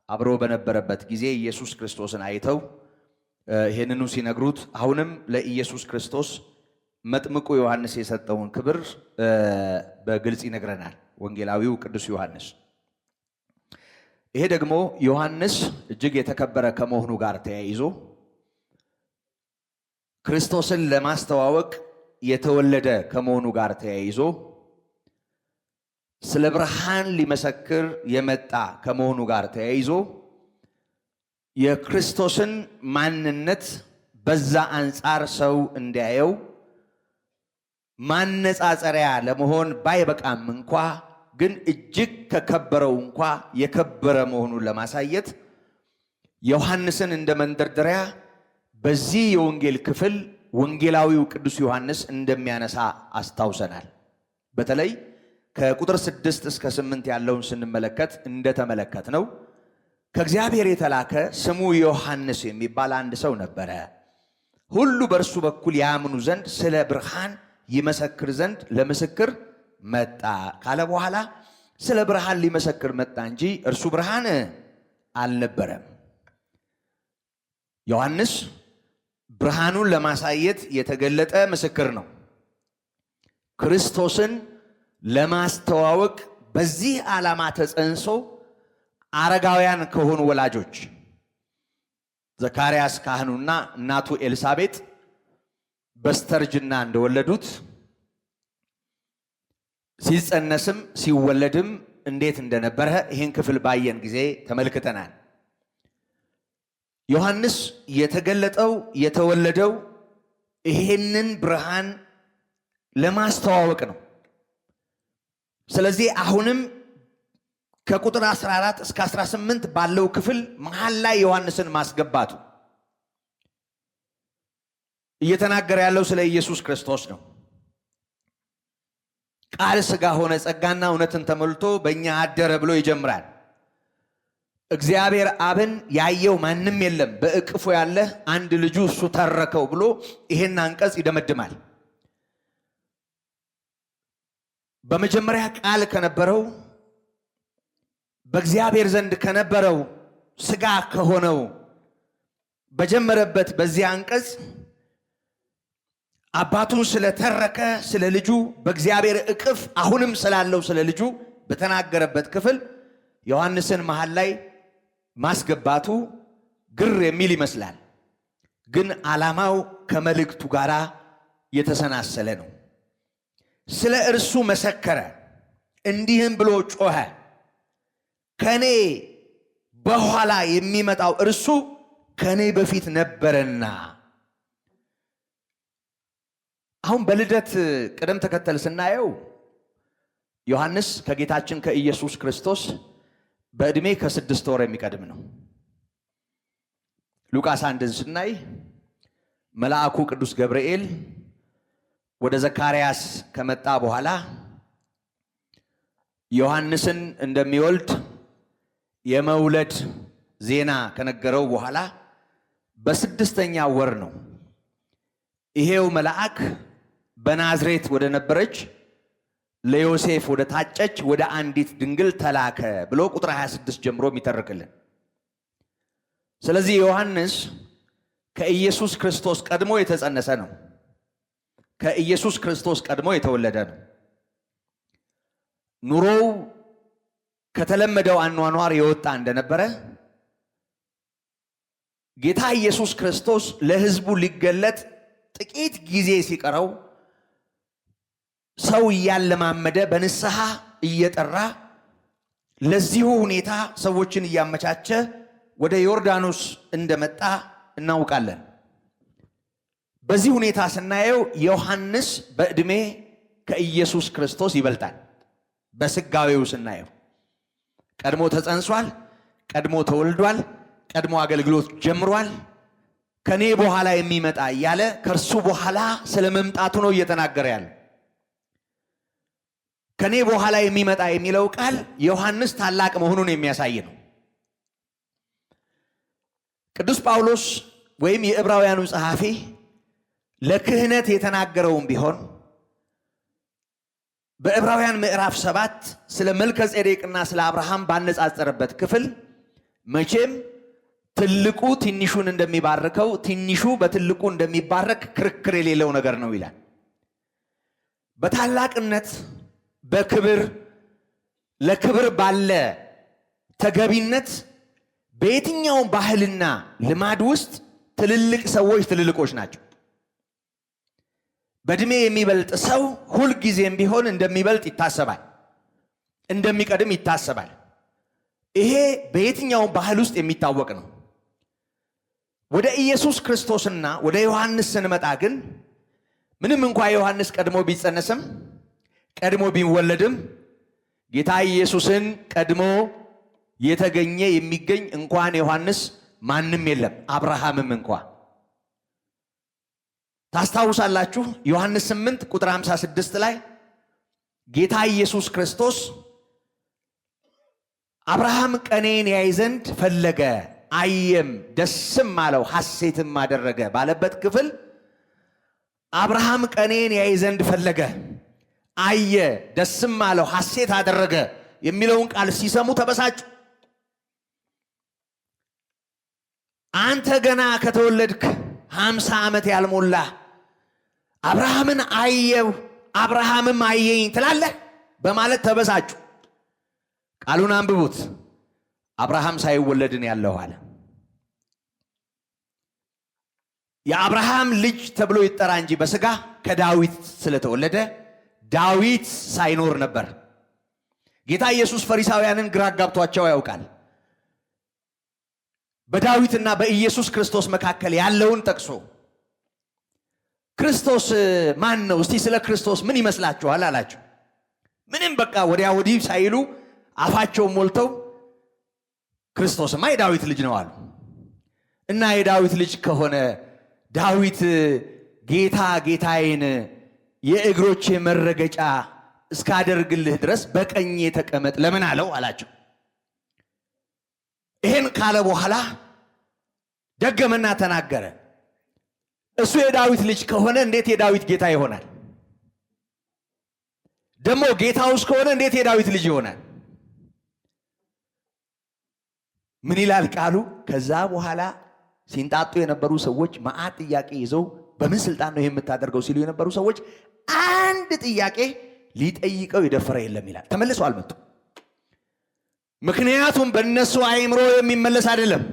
አብሮ በነበረበት ጊዜ ኢየሱስ ክርስቶስን አይተው ይህንኑ ሲነግሩት አሁንም ለኢየሱስ ክርስቶስ መጥምቁ ዮሐንስ የሰጠውን ክብር በግልጽ ይነግረናል ወንጌላዊው ቅዱስ ዮሐንስ። ይሄ ደግሞ ዮሐንስ እጅግ የተከበረ ከመሆኑ ጋር ተያይዞ ክርስቶስን ለማስተዋወቅ የተወለደ ከመሆኑ ጋር ተያይዞ ስለ ብርሃን ሊመሰክር የመጣ ከመሆኑ ጋር ተያይዞ የክርስቶስን ማንነት በዛ አንጻር ሰው እንዲያየው ማነጻጸሪያ ለመሆን ባይበቃም እንኳ ግን እጅግ ከከበረው እንኳ የከበረ መሆኑን ለማሳየት ዮሐንስን እንደ መንደርደሪያ በዚህ የወንጌል ክፍል ወንጌላዊው ቅዱስ ዮሐንስ እንደሚያነሳ አስታውሰናል። በተለይ ከቁጥር 6 እስከ 8 ያለውን ስንመለከት እንደተመለከት ነው ከእግዚአብሔር የተላከ ስሙ ዮሐንስ የሚባል አንድ ሰው ነበረ። ሁሉ በእርሱ በኩል ያምኑ ዘንድ ስለ ብርሃን ይመሰክር ዘንድ ለምስክር መጣ ካለ በኋላ ስለ ብርሃን ሊመሰክር መጣ እንጂ እርሱ ብርሃን አልነበረም። ዮሐንስ ብርሃኑን ለማሳየት የተገለጠ ምስክር ነው። ክርስቶስን ለማስተዋወቅ በዚህ ዓላማ ተጸንሶ አረጋውያን ከሆኑ ወላጆች ዘካርያስ ካህኑና እናቱ ኤልሳቤጥ በስተርጅና እንደወለዱት ሲጸነስም ሲወለድም እንዴት እንደነበረ ይህን ክፍል ባየን ጊዜ ተመልክተናል። ዮሐንስ የተገለጠው የተወለደው ይህንን ብርሃን ለማስተዋወቅ ነው። ስለዚህ አሁንም ከቁጥር 14 እስከ 18 ባለው ክፍል መሃል ላይ ዮሐንስን ማስገባቱ እየተናገረ ያለው ስለ ኢየሱስ ክርስቶስ ነው። ቃል ሥጋ ሆነ ጸጋና እውነትን ተሞልቶ በእኛ አደረ ብሎ ይጀምራል። እግዚአብሔር አብን ያየው ማንም የለም፣ በእቅፉ ያለ አንድ ልጁ እሱ ተረከው ብሎ ይሄን አንቀጽ ይደመድማል። በመጀመሪያ ቃል ከነበረው በእግዚአብሔር ዘንድ ከነበረው ሥጋ ከሆነው በጀመረበት በዚህ አንቀጽ አባቱን ስለተረከ ስለ ልጁ በእግዚአብሔር እቅፍ አሁንም ስላለው ስለ ልጁ በተናገረበት ክፍል ዮሐንስን መሃል ላይ ማስገባቱ ግር የሚል ይመስላል። ግን ዓላማው ከመልእክቱ ጋር የተሰናሰለ ነው። ስለ እርሱ መሰከረ፣ እንዲህም ብሎ ጮኸ፣ ከኔ በኋላ የሚመጣው እርሱ ከኔ በፊት ነበረና። አሁን በልደት ቅደም ተከተል ስናየው ዮሐንስ ከጌታችን ከኢየሱስ ክርስቶስ በዕድሜ ከ6 ወር የሚቀድም ነው። ሉቃስ 1ን ስናይ መልአኩ ቅዱስ ገብርኤል ወደ ዘካርያስ ከመጣ በኋላ ዮሐንስን እንደሚወልድ የመውለድ ዜና ከነገረው በኋላ በ6ኛ ወር ነው ይሄው መልአክ በናዝሬት ወደ ነበረች ለዮሴፍ ወደ ታጨች ወደ አንዲት ድንግል ተላከ ብሎ ቁጥር 26 ጀምሮ የሚተርክልን። ስለዚህ ዮሐንስ ከኢየሱስ ክርስቶስ ቀድሞ የተጸነሰ ነው። ከኢየሱስ ክርስቶስ ቀድሞ የተወለደ ነው። ኑሮው ከተለመደው አኗኗር የወጣ እንደነበረ ጌታ ኢየሱስ ክርስቶስ ለሕዝቡ ሊገለጥ ጥቂት ጊዜ ሲቀረው ሰው እያለማመደ በንስሐ እየጠራ ለዚሁ ሁኔታ ሰዎችን እያመቻቸ ወደ ዮርዳኖስ እንደመጣ እናውቃለን። በዚህ ሁኔታ ስናየው ዮሐንስ በዕድሜ ከኢየሱስ ክርስቶስ ይበልጣል። በስጋዌው ስናየው ቀድሞ ተጸንሷል፣ ቀድሞ ተወልዷል፣ ቀድሞ አገልግሎት ጀምሯል። ከኔ በኋላ የሚመጣ እያለ ከእርሱ በኋላ ስለ መምጣቱ ነው እየተናገረ ያለ። ከኔ በኋላ የሚመጣ የሚለው ቃል ዮሐንስ ታላቅ መሆኑን የሚያሳይ ነው። ቅዱስ ጳውሎስ ወይም የዕብራውያኑ ጸሐፊ ለክህነት የተናገረውም ቢሆን በዕብራውያን ምዕራፍ 7 ስለ መልከ ጼዴቅና ስለ አብርሃም ባነጻጸረበት ክፍል መቼም ትልቁ ትንሹን እንደሚባርከው ትንሹ በትልቁ እንደሚባረክ ክርክር የሌለው ነገር ነው ይላል። በታላቅነት በክብር ለክብር ባለ ተገቢነት በየትኛውም ባህልና ልማድ ውስጥ ትልልቅ ሰዎች ትልልቆች ናቸው። በእድሜ የሚበልጥ ሰው ሁልጊዜም ቢሆን እንደሚበልጥ ይታሰባል፣ እንደሚቀድም ይታሰባል። ይሄ በየትኛውም ባህል ውስጥ የሚታወቅ ነው። ወደ ኢየሱስ ክርስቶስና ወደ ዮሐንስ ስንመጣ ግን ምንም እንኳ ዮሐንስ ቀድሞ ቢጸነስም ቀድሞ ቢወለድም ጌታ ኢየሱስን ቀድሞ የተገኘ የሚገኝ እንኳን ዮሐንስ ማንም የለም፣ አብርሃምም እንኳ። ታስታውሳላችሁ ዮሐንስ 8 ቁጥር 56 ላይ ጌታ ኢየሱስ ክርስቶስ አብርሃም ቀኔን ያይ ዘንድ ፈለገ፣ አየም፣ ደስም አለው፣ ሐሴትም አደረገ ባለበት ክፍል አብርሃም ቀኔን ያይ ዘንድ ፈለገ፣ አየ፣ ደስም አለው፣ ሐሴት አደረገ የሚለውን ቃል ሲሰሙ ተበሳጩ። አንተ ገና ከተወለድክ 50 ዓመት ያልሞላ አብርሃምን አየው አብርሃምም አየኝ ትላለህ በማለት ተበሳጩ። ቃሉን አንብቡት። አብርሃም ሳይወለድን ያለው አለ። የአብርሃም ልጅ ተብሎ ይጠራ እንጂ በሥጋ ከዳዊት ስለተወለደ ዳዊት ሳይኖር ነበር። ጌታ ኢየሱስ ፈሪሳውያንን ግራ አጋብቷቸው ያውቃል። በዳዊትና በኢየሱስ ክርስቶስ መካከል ያለውን ጠቅሶ ክርስቶስ ማን ነው? እስቲ ስለ ክርስቶስ ምን ይመስላችኋል አላቸው። ምንም በቃ ወዲያ ወዲህ ሳይሉ አፋቸውን ሞልተው ክርስቶስማ የዳዊት ልጅ ነው አሉ። እና የዳዊት ልጅ ከሆነ ዳዊት ጌታ ጌታዬን የእግሮቼ መረገጫ እስካደርግልህ ድረስ በቀኜ ተቀመጥ ለምን አለው አላቸው። ይሄን ካለ በኋላ ደገመና ተናገረ። እሱ የዳዊት ልጅ ከሆነ እንዴት የዳዊት ጌታ ይሆናል? ደግሞ ጌታውስ ከሆነ እንዴት የዳዊት ልጅ ይሆናል? ምን ይላል ቃሉ? ከዛ በኋላ ሲንጣጡ የነበሩ ሰዎች መዓት ጥያቄ ይዘው በምን ስልጣን ነው የምታደርገው ሲሉ የነበሩ ሰዎች አንድ ጥያቄ ሊጠይቀው የደፈረ የለም ይላል። ተመልሰው አልመጡም። ምክንያቱም በእነሱ አእምሮ የሚመለስ አይደለም።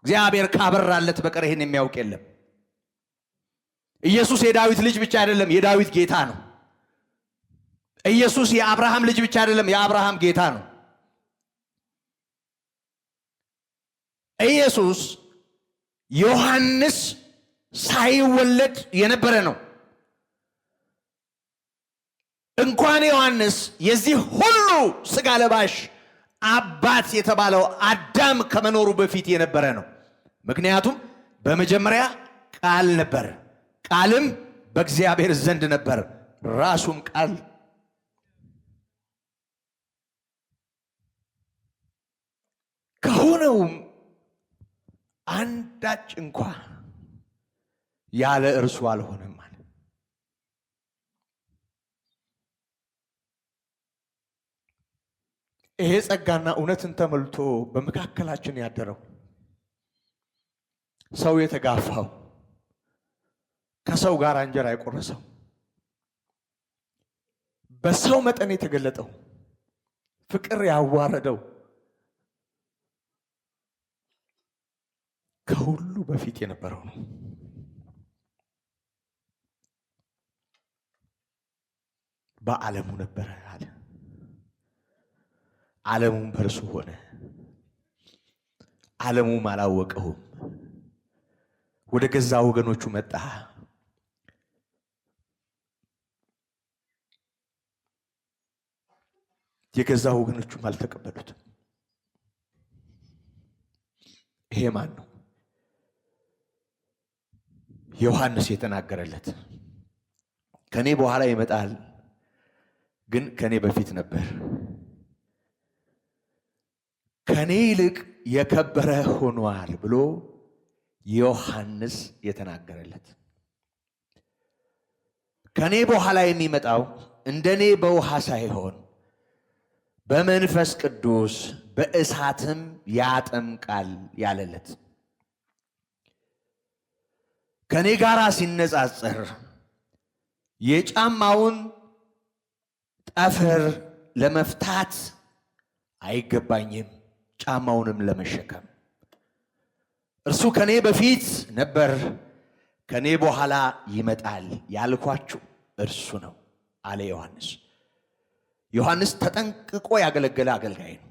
እግዚአብሔር ካበራለት በቀር ይህን የሚያውቅ የለም። ኢየሱስ የዳዊት ልጅ ብቻ አይደለም፣ የዳዊት ጌታ ነው። ኢየሱስ የአብርሃም ልጅ ብቻ አይደለም፣ የአብርሃም ጌታ ነው። ኢየሱስ ዮሐንስ ሳይወለድ የነበረ ነው። እንኳን ዮሐንስ የዚህ ሁሉ ሥጋ ለባሽ አባት የተባለው አዳም ከመኖሩ በፊት የነበረ ነው። ምክንያቱም በመጀመሪያ ቃል ነበር፣ ቃልም በእግዚአብሔር ዘንድ ነበር፣ ራሱም ቃል ከሆነውም አንዳች እንኳ ያለ እርሱ አልሆነም ማለት። ይሄ ጸጋና እውነትን ተሞልቶ በመካከላችን ያደረው ሰው የተጋፋው ከሰው ጋር እንጀራ የቆረሰው በሰው መጠን የተገለጠው ፍቅር ያዋረደው ከሁሉ በፊት የነበረው ነው። በዓለሙ ነበረ አለ፣ ዓለሙም በእርሱ ሆነ፣ ዓለሙም አላወቀውም። ወደ ገዛ ወገኖቹ መጣ፣ የገዛ ወገኖቹም አልተቀበሉትም። ይሄ ማን ነው? ዮሐንስ የተናገረለት ከኔ በኋላ ይመጣል፣ ግን ከኔ በፊት ነበር፣ ከኔ ይልቅ የከበረ ሆኗል ብሎ ዮሐንስ የተናገረለት። ከኔ በኋላ የሚመጣው እንደኔ በውሃ ሳይሆን በመንፈስ ቅዱስ በእሳትም ያጠምቃል ያለለት። ከኔ ጋር ሲነጻጸር የጫማውን ጠፍር ለመፍታት አይገባኝም፣ ጫማውንም ለመሸከም። እርሱ ከኔ በፊት ነበር፣ ከኔ በኋላ ይመጣል ያልኳችሁ እርሱ ነው አለ ዮሐንስ። ዮሐንስ ተጠንቅቆ ያገለገለ አገልጋይ ነው።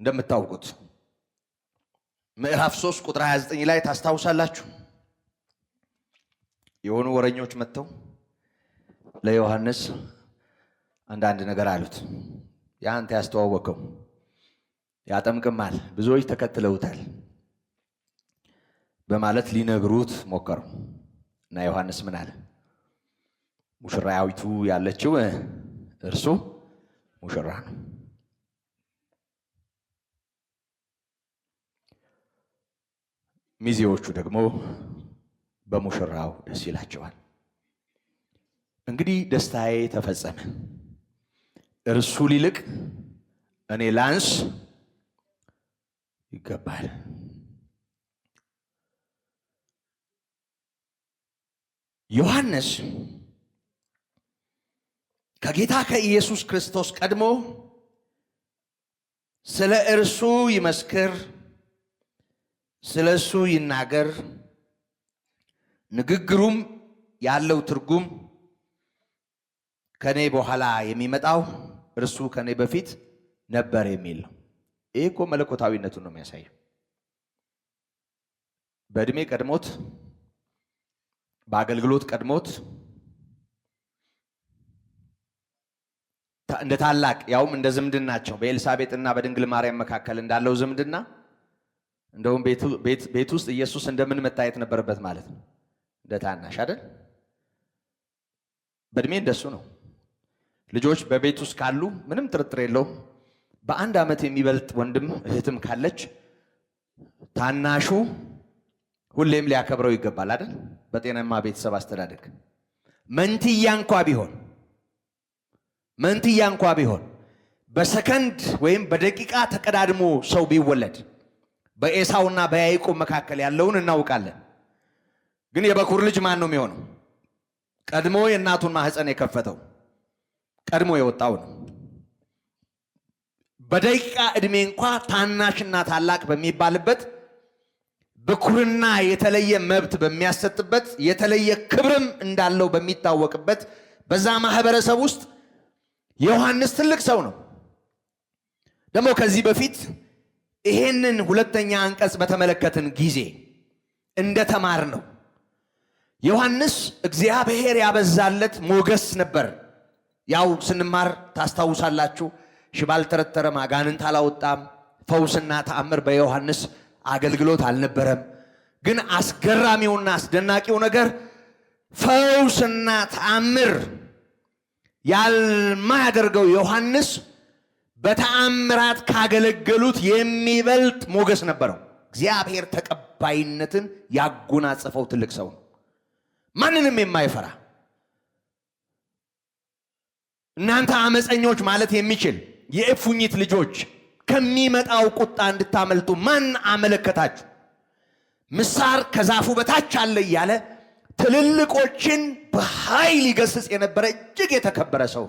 እንደምታውቁት ምዕራፍ 3 ቁጥር 29 ላይ ታስታውሳላችሁ። የሆኑ ወረኞች መጥተው ለዮሐንስ አንዳንድ ነገር አሉት። ያንተ ያስተዋወቀው ያጠምቅማል፣ ብዙዎች ተከትለውታል በማለት ሊነግሩት ሞከሩ። እና ዮሐንስ ምን አለ? ሙሽራይቱ ያለችው እርሱ ሙሽራ ነው። ሚዜዎቹ ደግሞ በሙሽራው ደስ ይላቸዋል። እንግዲህ ደስታዬ ተፈጸመ፣ እርሱ ሊልቅ እኔ ላንስ ይገባል። ዮሐንስ ከጌታ ከኢየሱስ ክርስቶስ ቀድሞ ስለ እርሱ ይመስክር፣ ስለ እሱ ይናገር። ንግግሩም ያለው ትርጉም ከኔ በኋላ የሚመጣው እርሱ ከኔ በፊት ነበር የሚል ነው። ይህ እኮ መለኮታዊነቱን ነው የሚያሳየው። በእድሜ ቀድሞት፣ በአገልግሎት ቀድሞት፣ እንደ ታላቅ ያውም እንደ ዝምድናቸው በኤልሳቤጥና በድንግል ማርያም መካከል እንዳለው ዝምድና እንደውም ቤት ውስጥ ኢየሱስ እንደምን መታየት ነበረበት ማለት ነው? እንደ ታናሽ አይደል? በእድሜ እንደሱ ነው። ልጆች በቤት ውስጥ ካሉ ምንም ጥርጥር የለውም በአንድ ዓመት የሚበልጥ ወንድም እህትም ካለች ታናሹ ሁሌም ሊያከብረው ይገባል አይደል? በጤናማ ቤተሰብ አስተዳደግ መንትያ እንኳ ቢሆን በሰከንድ ወይም በደቂቃ ተቀዳድሞ ሰው ቢወለድ በኤሳውና በያዕቆብ መካከል ያለውን እናውቃለን። ግን የበኩር ልጅ ማን ነው የሚሆነው? ቀድሞ የእናቱን ማህፀን የከፈተው ቀድሞ የወጣው ነው። በደቂቃ ዕድሜ እንኳ ታናሽና ታላቅ በሚባልበት በኩርና የተለየ መብት በሚያሰጥበት የተለየ ክብርም እንዳለው በሚታወቅበት በዛ ማህበረሰብ ውስጥ ዮሐንስ ትልቅ ሰው ነው። ደግሞ ከዚህ በፊት ይሄንን ሁለተኛ አንቀጽ በተመለከትን ጊዜ እንደተማር ነው ዮሐንስ እግዚአብሔር ያበዛለት ሞገስ ነበር። ያው ስንማር ታስታውሳላችሁ፣ ሽባ አልተረተረም፣ አጋንንት አላወጣም፣ ፈውስና ተአምር በዮሐንስ አገልግሎት አልነበረም። ግን አስገራሚውና አስደናቂው ነገር ፈውስና ተአምር ያልማያደርገው ዮሐንስ በተአምራት ካገለገሉት የሚበልጥ ሞገስ ነበረው። እግዚአብሔር ተቀባይነትን ያጎናጸፈው ትልቅ ሰው ነው። ማንንም የማይፈራ እናንተ አመፀኞች ማለት የሚችል የእፉኝት ልጆች ከሚመጣው ቁጣ እንድታመልጡ ማን አመለከታችሁ? ምሳር ከዛፉ በታች አለ እያለ ትልልቆችን በኃይል ይገስጽ የነበረ እጅግ የተከበረ ሰው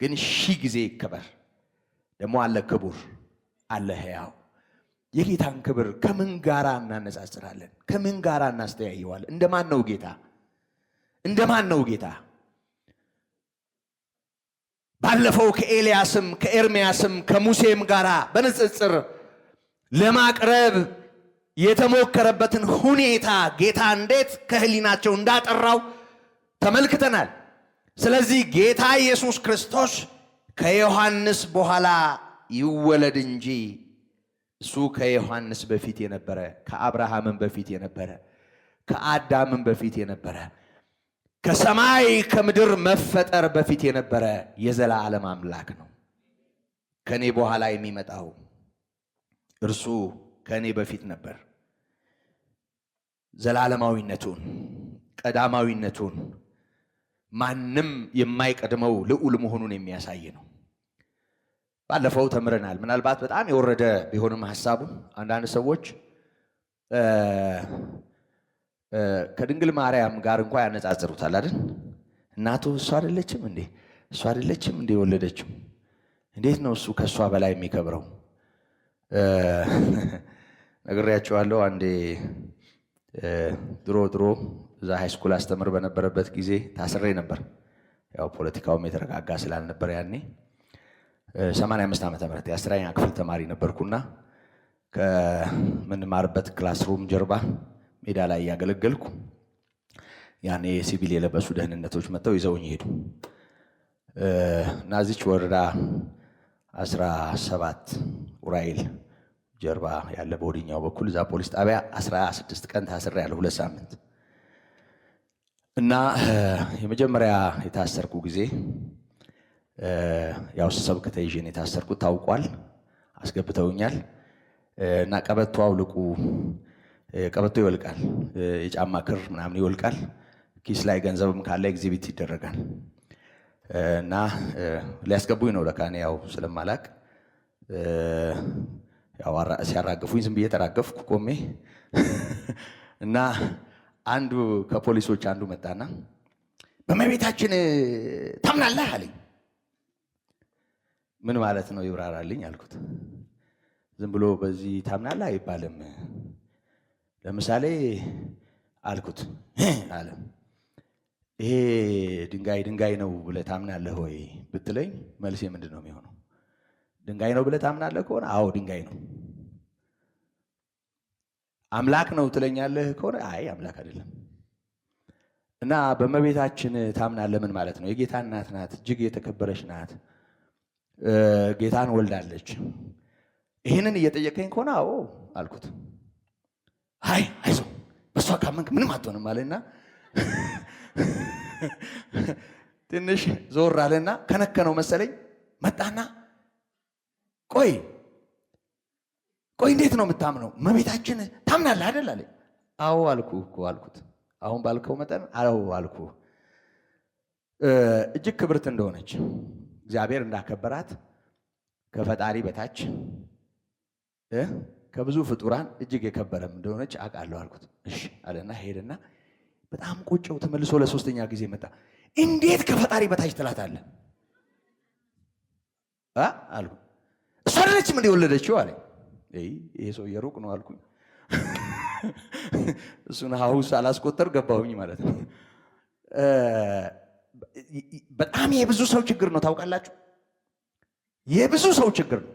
ግን ሺህ ጊዜ ይከበር። ደግሞ አለ ክቡር፣ አለ ሕያው። የጌታን ክብር ከምን ጋራ እናነጻጽራለን? ከምን ጋራ እናስተያየዋለን? እንደማን ነው ጌታ? እንደማን ነው ጌታ? ባለፈው ከኤልያስም ከኤርምያስም ከሙሴም ጋራ በንጽጽር ለማቅረብ የተሞከረበትን ሁኔታ ጌታ እንዴት ከህሊናቸው እንዳጠራው ተመልክተናል። ስለዚህ ጌታ ኢየሱስ ክርስቶስ ከዮሐንስ በኋላ ይወለድ እንጂ እሱ ከዮሐንስ በፊት የነበረ፣ ከአብርሃምም በፊት የነበረ፣ ከአዳምም በፊት የነበረ፣ ከሰማይ ከምድር መፈጠር በፊት የነበረ የዘላለም አምላክ ነው። ከኔ በኋላ የሚመጣው እርሱ ከኔ በፊት ነበር። ዘላለማዊነቱን፣ ቀዳማዊነቱን፣ ማንም የማይቀድመው ልዑል መሆኑን የሚያሳይ ነው። ባለፈው ተምረናል። ምናልባት በጣም የወረደ ቢሆንም ሐሳቡ አንዳንድ ሰዎች ከድንግል ማርያም ጋር እንኳን ያነጻጽሩታል አይደል? እናቱ እሷ አይደለችም እንዴ? እሷ አይደለችም እንዴ የወለደችው? እንዴት ነው እሱ ከእሷ በላይ የሚከብረው? ነግሬያቸዋለሁ። አንዴ ድሮ እዛ ሃይስኩል አስተምር በነበረበት ጊዜ ታስሬ ነበር። ያው ፖለቲካውም የተረጋጋ ስላልነበር ያኔ 85 ዓመተ ምህረት የ10ኛ ክፍል ተማሪ ነበርኩና ከምንማርበት ክላስሩም ጀርባ ሜዳ ላይ ያገለገልኩ ያኔ ሲቪል የለበሱ ደህንነቶች መጥተው ይዘውኝ ሄዱ እና እዚች ወረዳ 17 ኡራኤል ጀርባ ያለ በወዲኛው በኩል እዛ ፖሊስ ጣቢያ 16 ቀን ታስሬ ያለ 2 ሳምንት እና የመጀመሪያ የታሰርኩ ጊዜ ያው ሰብከ ተይዤን የታሰርኩት ታውቋል። አስገብተውኛል እና ቀበቶ አውልቁ፣ ቀበቶ ይወልቃል፣ የጫማ ክር ምናምን ይወልቃል፣ ኪስ ላይ ገንዘብም ካለ ኤግዚቢት ይደረጋል እና ሊያስገቡኝ ነው ለካ እኔ ያው ስለማላቅ ያው ሲያራግፉኝ ዝም ብዬ ተራገፍኩ ቆሜ እና አንዱ ከፖሊሶች አንዱ መጣና በእመቤታችን ታምናለህ አለኝ። ምን ማለት ነው ይብራራልኝ አልኩት። ዝም ብሎ በዚህ ታምናለህ አይባልም። ለምሳሌ አልኩት አለ ይሄ ድንጋይ ነው ብለህ ታምናለህ ወይ ብትለኝ መልሴ ምንድን ነው የሚሆነው? ድንጋይ ነው ብለህ ታምናለህ ከሆነ አዎ ድንጋይ ነው። አምላክ ነው ትለኛለህ ከሆነ አይ አምላክ አይደለም። እና በእመቤታችን ታምናለህ ምን ማለት ነው? የጌታ እናት ናት፣ እጅግ የተከበረች ናት፣ ጌታን ወልዳለች። ይህንን እየጠየቀኝ ከሆነ አዎ አልኩት። አይ አይዞህ በሷ ካመንክ ምንም አትሆንም አለና ትንሽ ዞር አለና ከነከነው መሰለኝ መጣና ቆይ እንዴት ነው የምታምነው? እመቤታችን ታምናለህ አይደል አለኝ። አዎ አልኩት። አሁን ባልከው መጠን አዎ አልኩ። እጅግ ክብርት እንደሆነች እግዚአብሔር እንዳከበራት ከፈጣሪ በታች ከብዙ ፍጡራን እጅግ የከበረም እንደሆነች አውቃለሁ አልኩት። እሺ አለና ሄደና በጣም ቆጨው። ተመልሶ ለሶስተኛ ጊዜ መጣ። እንዴት ከፈጣሪ በታች ትላታለህ አልኩ። እሷ አይደለችም እንደ ወለደችው አለኝ። ይሄ ሰውዬ ሩቅ ነው አልኩኝ። እሱን ሀውስ አላስቆጠር ገባሁኝ ማለት ነው። በጣም የብዙ ሰው ችግር ነው ታውቃላችሁ። የብዙ ሰው ችግር ነው።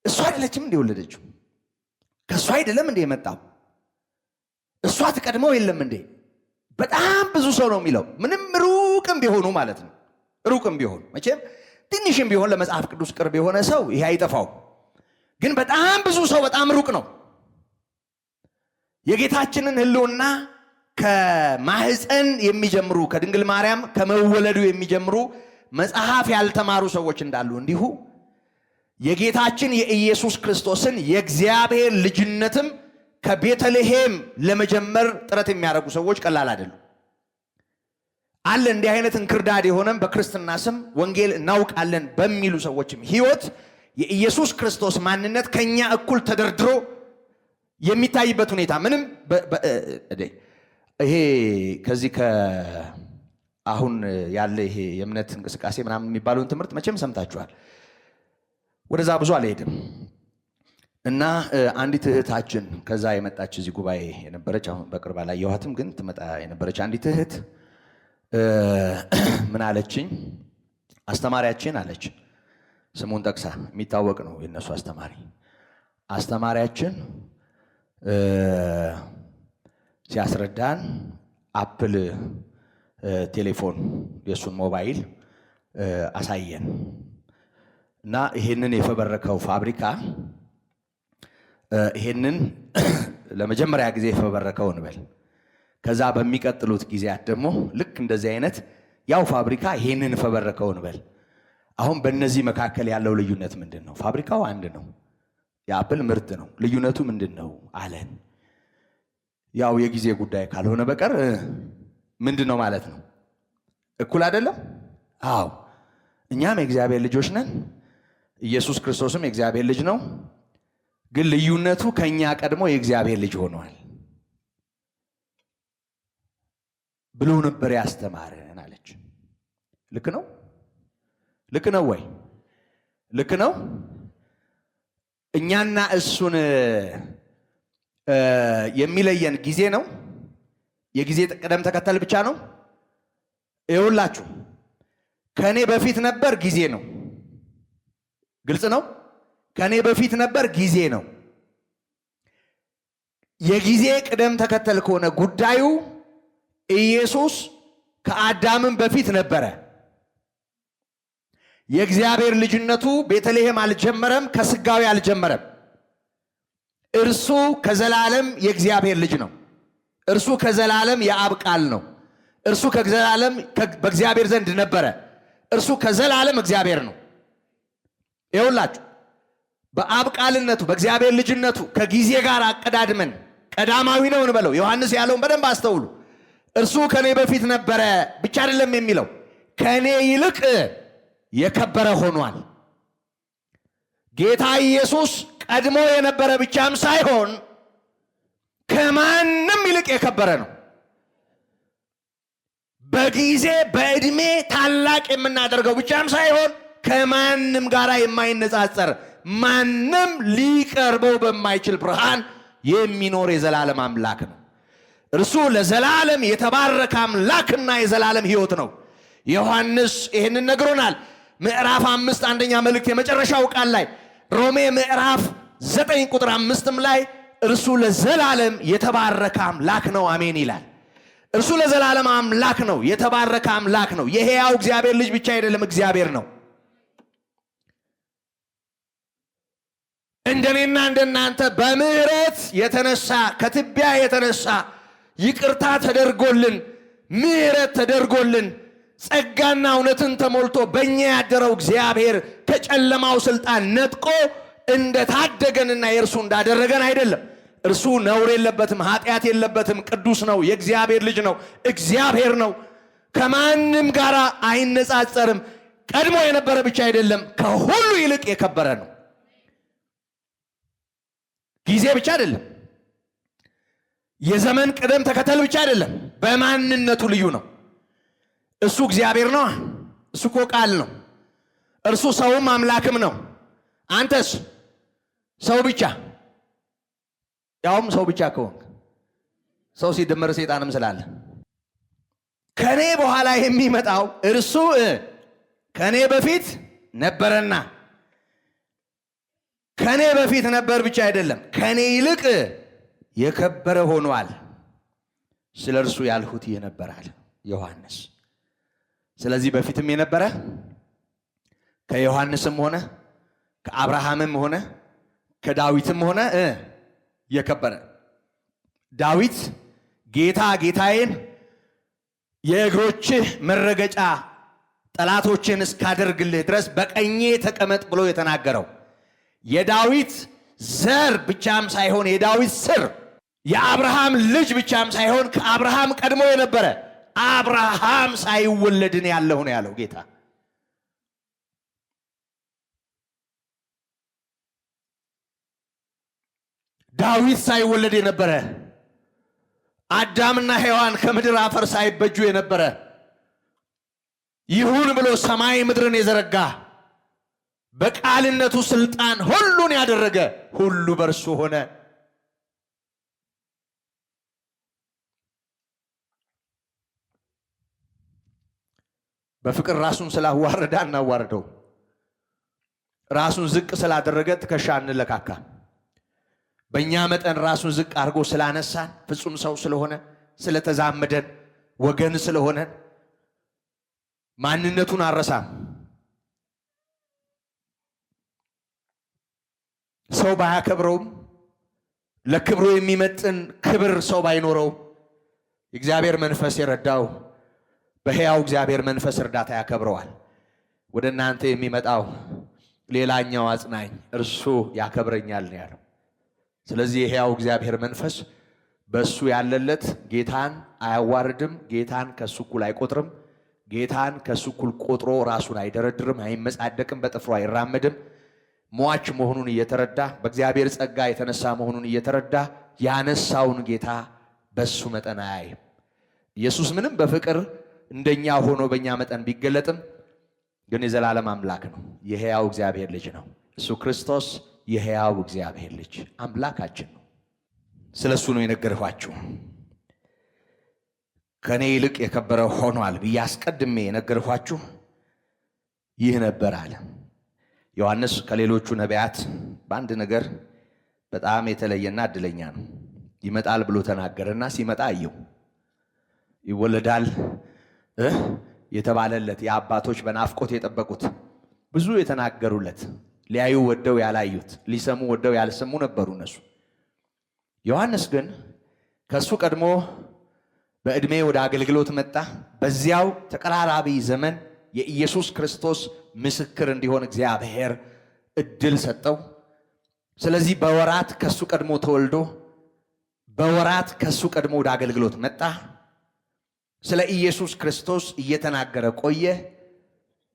እሷ አይደለችም እንደ ወለደችው? ከእሷ አይደለም እንደ የመጣው? እሷ ትቀድመው የለም እንዴ? በጣም ብዙ ሰው ነው የሚለው። ምንም ሩቅም ቢሆኑ ማለት ነው። ሩቅም ቢሆኑ መቼም ትንሽም ቢሆን ለመጽሐፍ ቅዱስ ቅርብ የሆነ ሰው ይሄ አይጠፋው። ግን በጣም ብዙ ሰው በጣም ሩቅ ነው። የጌታችንን ሕልውና ከማህፀን የሚጀምሩ ከድንግል ማርያም ከመወለዱ የሚጀምሩ መጽሐፍ ያልተማሩ ሰዎች እንዳሉ እንዲሁ የጌታችን የኢየሱስ ክርስቶስን የእግዚአብሔር ልጅነትም ከቤተልሔም ለመጀመር ጥረት የሚያደርጉ ሰዎች ቀላል አይደሉም። አለ እንዲህ አይነት እንክርዳድ የሆነም በክርስትና ስም ወንጌል እናውቃለን በሚሉ ሰዎችም ሕይወት የኢየሱስ ክርስቶስ ማንነት ከኛ እኩል ተደርድሮ የሚታይበት ሁኔታ ምንም ይሄ ከዚህ አሁን ያለ ይሄ የእምነት እንቅስቃሴ ምናምን የሚባለውን ትምህርት መቼም ሰምታችኋል። ወደዛ ብዙ አልሄድም እና አንዲት እህታችን ከዛ የመጣች እዚህ ጉባኤ የነበረች አሁን በቅርብ አላየኋትም፣ ግን ትመጣ የነበረች አንዲት እህት ምን አለችኝ? አስተማሪያችን አለች፣ ስሙን ጠቅሳ የሚታወቅ ነው የነሱ አስተማሪያችን ሲያስረዳን አፕል ቴሌፎን የሱን ሞባይል አሳየን እና ይሄንን የፈበረከው ፋብሪካ ይሄንን ለመጀመሪያ ጊዜ የፈበረከው እንበል፣ ከዛ በሚቀጥሉት ጊዜያት ደግሞ ልክ እንደዚህ አይነት ያው ፋብሪካ ይሄንን ፈበረከው እንበል። አሁን በእነዚህ መካከል ያለው ልዩነት ምንድን ነው? ፋብሪካው አንድ ነው፣ የአፕል ምርት ነው። ልዩነቱ ምንድን ነው አለን። ያው የጊዜ ጉዳይ ካልሆነ በቀር ምንድን ነው ማለት ነው? እኩል አይደለም? አዎ፣ እኛም የእግዚአብሔር ልጆች ነን። ኢየሱስ ክርስቶስም የእግዚአብሔር ልጅ ነው። ግን ልዩነቱ ከኛ ቀድሞ የእግዚአብሔር ልጅ ሆኗል ብሎ ነበር ያስተማረን አለች። ልክ ነው? ልክ ነው ወይ? ልክ ነው። እኛና እሱን የሚለየን ጊዜ ነው። የጊዜ ቅደም ተከተል ብቻ ነው። ይኸውላችሁ ከኔ በፊት ነበር ጊዜ ነው። ግልጽ ነው። ከኔ በፊት ነበር ጊዜ ነው። የጊዜ ቅደም ተከተል ከሆነ ጉዳዩ ኢየሱስ ከአዳምም በፊት ነበረ። የእግዚአብሔር ልጅነቱ ቤተልሔም አልጀመረም፣ ከስጋዊ አልጀመረም። እርሱ ከዘላለም የእግዚአብሔር ልጅ ነው። እርሱ ከዘላለም የአብ ቃል ነው። እርሱ ከዘላለም በእግዚአብሔር ዘንድ ነበረ። እርሱ ከዘላለም እግዚአብሔር ነው። ይኸውላችሁ በአብ ቃልነቱ በእግዚአብሔር ልጅነቱ ከጊዜ ጋር አቀዳድመን ቀዳማዊ ነው እንበለው። ዮሐንስ ያለውን በደንብ አስተውሉ። እርሱ ከኔ በፊት ነበረ ብቻ አይደለም የሚለው ከኔ ይልቅ የከበረ ሆኗል። ጌታ ኢየሱስ ቀድሞ የነበረ ብቻም ሳይሆን ከማንም ይልቅ የከበረ ነው። በጊዜ በእድሜ ታላቅ የምናደርገው ብቻም ሳይሆን ከማንም ጋር የማይነጻጸር ማንም ሊቀርበው በማይችል ብርሃን የሚኖር የዘላለም አምላክ ነው። እርሱ ለዘላለም የተባረከ አምላክና የዘላለም ሕይወት ነው። ዮሐንስ ይህንን ነግሮናል። ምዕራፍ 5 አንደኛ መልእክት የመጨረሻው ቃል ላይ ሮሜ ምዕራፍ 9 ቁጥር 5 ላይ እርሱ ለዘላለም የተባረከ አምላክ ነው አሜን ይላል። እርሱ ለዘላለም አምላክ ነው፣ የተባረከ አምላክ ነው። የሕያው እግዚአብሔር ልጅ ብቻ አይደለም፣ እግዚአብሔር ነው። እንደኔና እንደናንተ በምህረት የተነሳ ከትቢያ የተነሳ ይቅርታ ተደርጎልን ምህረት ተደርጎልን ጸጋና እውነትን ተሞልቶ በእኛ ያደረው እግዚአብሔር ከጨለማው ስልጣን ነጥቆ እንደታደገንና የእርሱ እንዳደረገን አይደለም። እርሱ ነውር የለበትም፣ ኃጢአት የለበትም፣ ቅዱስ ነው፣ የእግዚአብሔር ልጅ ነው፣ እግዚአብሔር ነው። ከማንም ጋር አይነጻጸርም። ቀድሞ የነበረ ብቻ አይደለም፣ ከሁሉ ይልቅ የከበረ ነው። ጊዜ ብቻ አይደለም፣ የዘመን ቅደም ተከተል ብቻ አይደለም፣ በማንነቱ ልዩ ነው። እሱ እግዚአብሔር ነው። እሱ እኮ ቃል ነው። እርሱ ሰውም አምላክም ነው። አንተስ ሰው ብቻ፣ ያውም ሰው ብቻ ከሆንክ ሰው ሲደመር ሰይጣንም ስላለ ከኔ በኋላ የሚመጣው እርሱ ከኔ በፊት ነበረና ከኔ በፊት ነበር ብቻ አይደለም፣ ከኔ ይልቅ የከበረ ሆኗል። ስለ እርሱ ያልሁት ይነበራል ዮሐንስ። ስለዚህ በፊትም የነበረ ከዮሐንስም ሆነ ከአብርሃምም ሆነ ከዳዊትም ሆነ የከበረ ዳዊት ጌታ ጌታዬን የእግሮችህ መረገጫ ጠላቶችን እስካደርግልህ ድረስ በቀኜ ተቀመጥ ብሎ የተናገረው የዳዊት ዘር ብቻም ሳይሆን የዳዊት ስር የአብርሃም ልጅ ብቻም ሳይሆን ከአብርሃም ቀድሞ የነበረ አብርሃም ሳይወለድን ያለሁ ነው ያለው ጌታ። ዳዊት ሳይወለድ የነበረ አዳምና ሔዋን ከምድር አፈር ሳይበጁ የነበረ ይሁን ብሎ ሰማይ ምድርን የዘረጋ በቃልነቱ ስልጣን ሁሉን ያደረገ ሁሉ በእርሱ ሆነ። በፍቅር ራሱን ስላዋረደ አናዋርደው፣ ራሱን ዝቅ ስላደረገ ትከሻ እንለካካ። በእኛ መጠን ራሱን ዝቅ አድርጎ ስላነሳን ፍጹም ሰው ስለሆነ ስለተዛመደን ወገን ስለሆነን ማንነቱን አረሳም። ሰው ባያከብረውም ለክብሩ የሚመጥን ክብር ሰው ባይኖረው የእግዚአብሔር መንፈስ የረዳው በሕያው እግዚአብሔር መንፈስ እርዳታ ያከብረዋል። ወደ እናንተ የሚመጣው ሌላኛው አጽናኝ እርሱ ያከብረኛል ነው ያለው። ስለዚህ የሕያው እግዚአብሔር መንፈስ በእሱ ያለለት ጌታን አያዋርድም፣ ጌታን ከእሱ እኩል አይቆጥርም፣ ጌታን ከእሱ እኩል ቆጥሮ ራሱን አይደረድርም፣ አይመጻደቅም፣ በጥፍሩ አይራመድም። ሟች መሆኑን እየተረዳ በእግዚአብሔር ጸጋ የተነሳ መሆኑን እየተረዳ ያነሳውን ጌታ በሱ መጠን አያይም። ኢየሱስ ምንም በፍቅር እንደኛ ሆኖ በእኛ መጠን ቢገለጥም ግን የዘላለም አምላክ ነው፣ የሕያው እግዚአብሔር ልጅ ነው። እሱ ክርስቶስ የሕያው እግዚአብሔር ልጅ አምላካችን ነው። ስለ እሱ ነው የነገርኋችሁ። ከእኔ ይልቅ የከበረ ሆኗል ብዬ አስቀድሜ የነገርኋችሁ ይህ ነበር አለ ዮሐንስ። ከሌሎቹ ነቢያት በአንድ ነገር በጣም የተለየና እድለኛ ነው። ይመጣል ብሎ ተናገረና ሲመጣ አየው። ይወለዳል የተባለለት የአባቶች በናፍቆት የጠበቁት ብዙ የተናገሩለት ሊያዩ ወደው ያላዩት ሊሰሙ ወደው ያልሰሙ ነበሩ እነሱ። ዮሐንስ ግን ከሱ ቀድሞ በዕድሜ ወደ አገልግሎት መጣ። በዚያው ተቀራራቢ ዘመን የኢየሱስ ክርስቶስ ምስክር እንዲሆን እግዚአብሔር እድል ሰጠው። ስለዚህ በወራት ከሱ ቀድሞ ተወልዶ በወራት ከሱ ቀድሞ ወደ አገልግሎት መጣ። ስለ ኢየሱስ ክርስቶስ እየተናገረ ቆየ።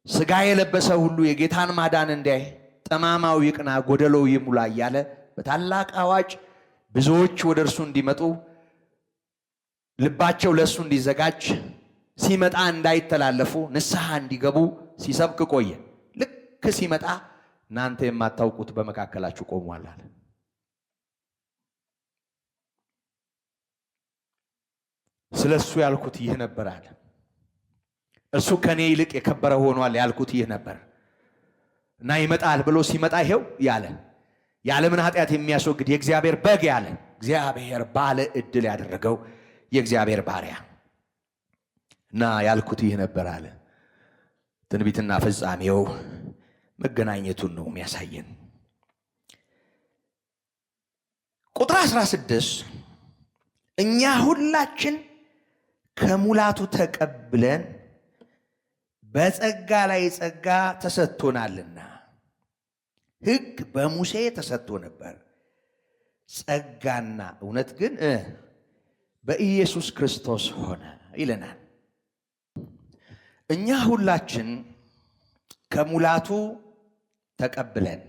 ሥጋ የለበሰ ሁሉ የጌታን ማዳን እንዲያይ ጠማማው ይቅና፣ ጎደሎው ይሙላ እያለ በታላቅ አዋጅ ብዙዎች ወደ እርሱ እንዲመጡ ልባቸው ለእሱ እንዲዘጋጅ ሲመጣ እንዳይተላለፉ ንስሐ እንዲገቡ ሲሰብክ ቆየ። ልክ ሲመጣ እናንተ የማታውቁት በመካከላችሁ ቆሟል አለ። ስለሱ ያልኩት ይህ ነበር አለ። እሱ ከኔ ይልቅ የከበረ ሆኗል ያልኩት ይህ ነበር እና ይመጣል ብሎ ሲመጣ ይሄው ያለ የዓለምን ኃጢአት የሚያስወግድ የእግዚአብሔር በግ ያለ እግዚአብሔር ባለ ዕድል ያደረገው የእግዚአብሔር ባሪያ እና ያልኩት ይህ ነበር አለ። ትንቢትና ፍጻሜው መገናኘቱን ነው የሚያሳየን። ቁጥር 16 እኛ ሁላችን ከሙላቱ ተቀብለን በጸጋ ላይ ጸጋ ተሰጥቶናልና፣ ሕግ በሙሴ ተሰጥቶ ነበር፣ ጸጋና እውነት ግን በኢየሱስ ክርስቶስ ሆነ ይለናል። እኛ ሁላችን ከሙላቱ ተቀብለን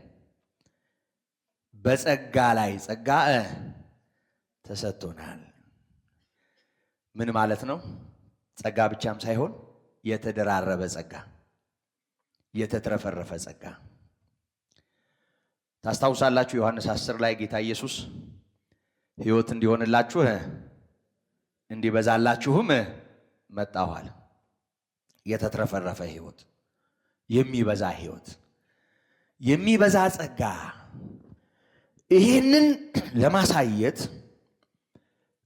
በጸጋ ላይ ጸጋ ተሰጥቶናል። ምን ማለት ነው? ጸጋ ብቻም ሳይሆን የተደራረበ ጸጋ፣ የተትረፈረፈ ጸጋ። ታስታውሳላችሁ ዮሐንስ 10 ላይ ጌታ ኢየሱስ ሕይወት እንዲሆንላችሁ እንዲበዛላችሁም መጣሁ አለ። የተትረፈረፈ ሕይወት፣ የሚበዛ ሕይወት፣ የሚበዛ ጸጋ። ይህንን ለማሳየት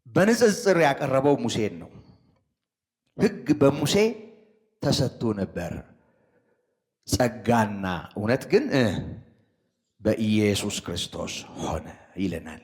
በንጽጽር ያቀረበው ሙሴን ነው። ሕግ በሙሴ ተሰጥቶ ነበር፣ ጸጋና እውነት ግን በኢየሱስ ክርስቶስ ሆነ ይለናል።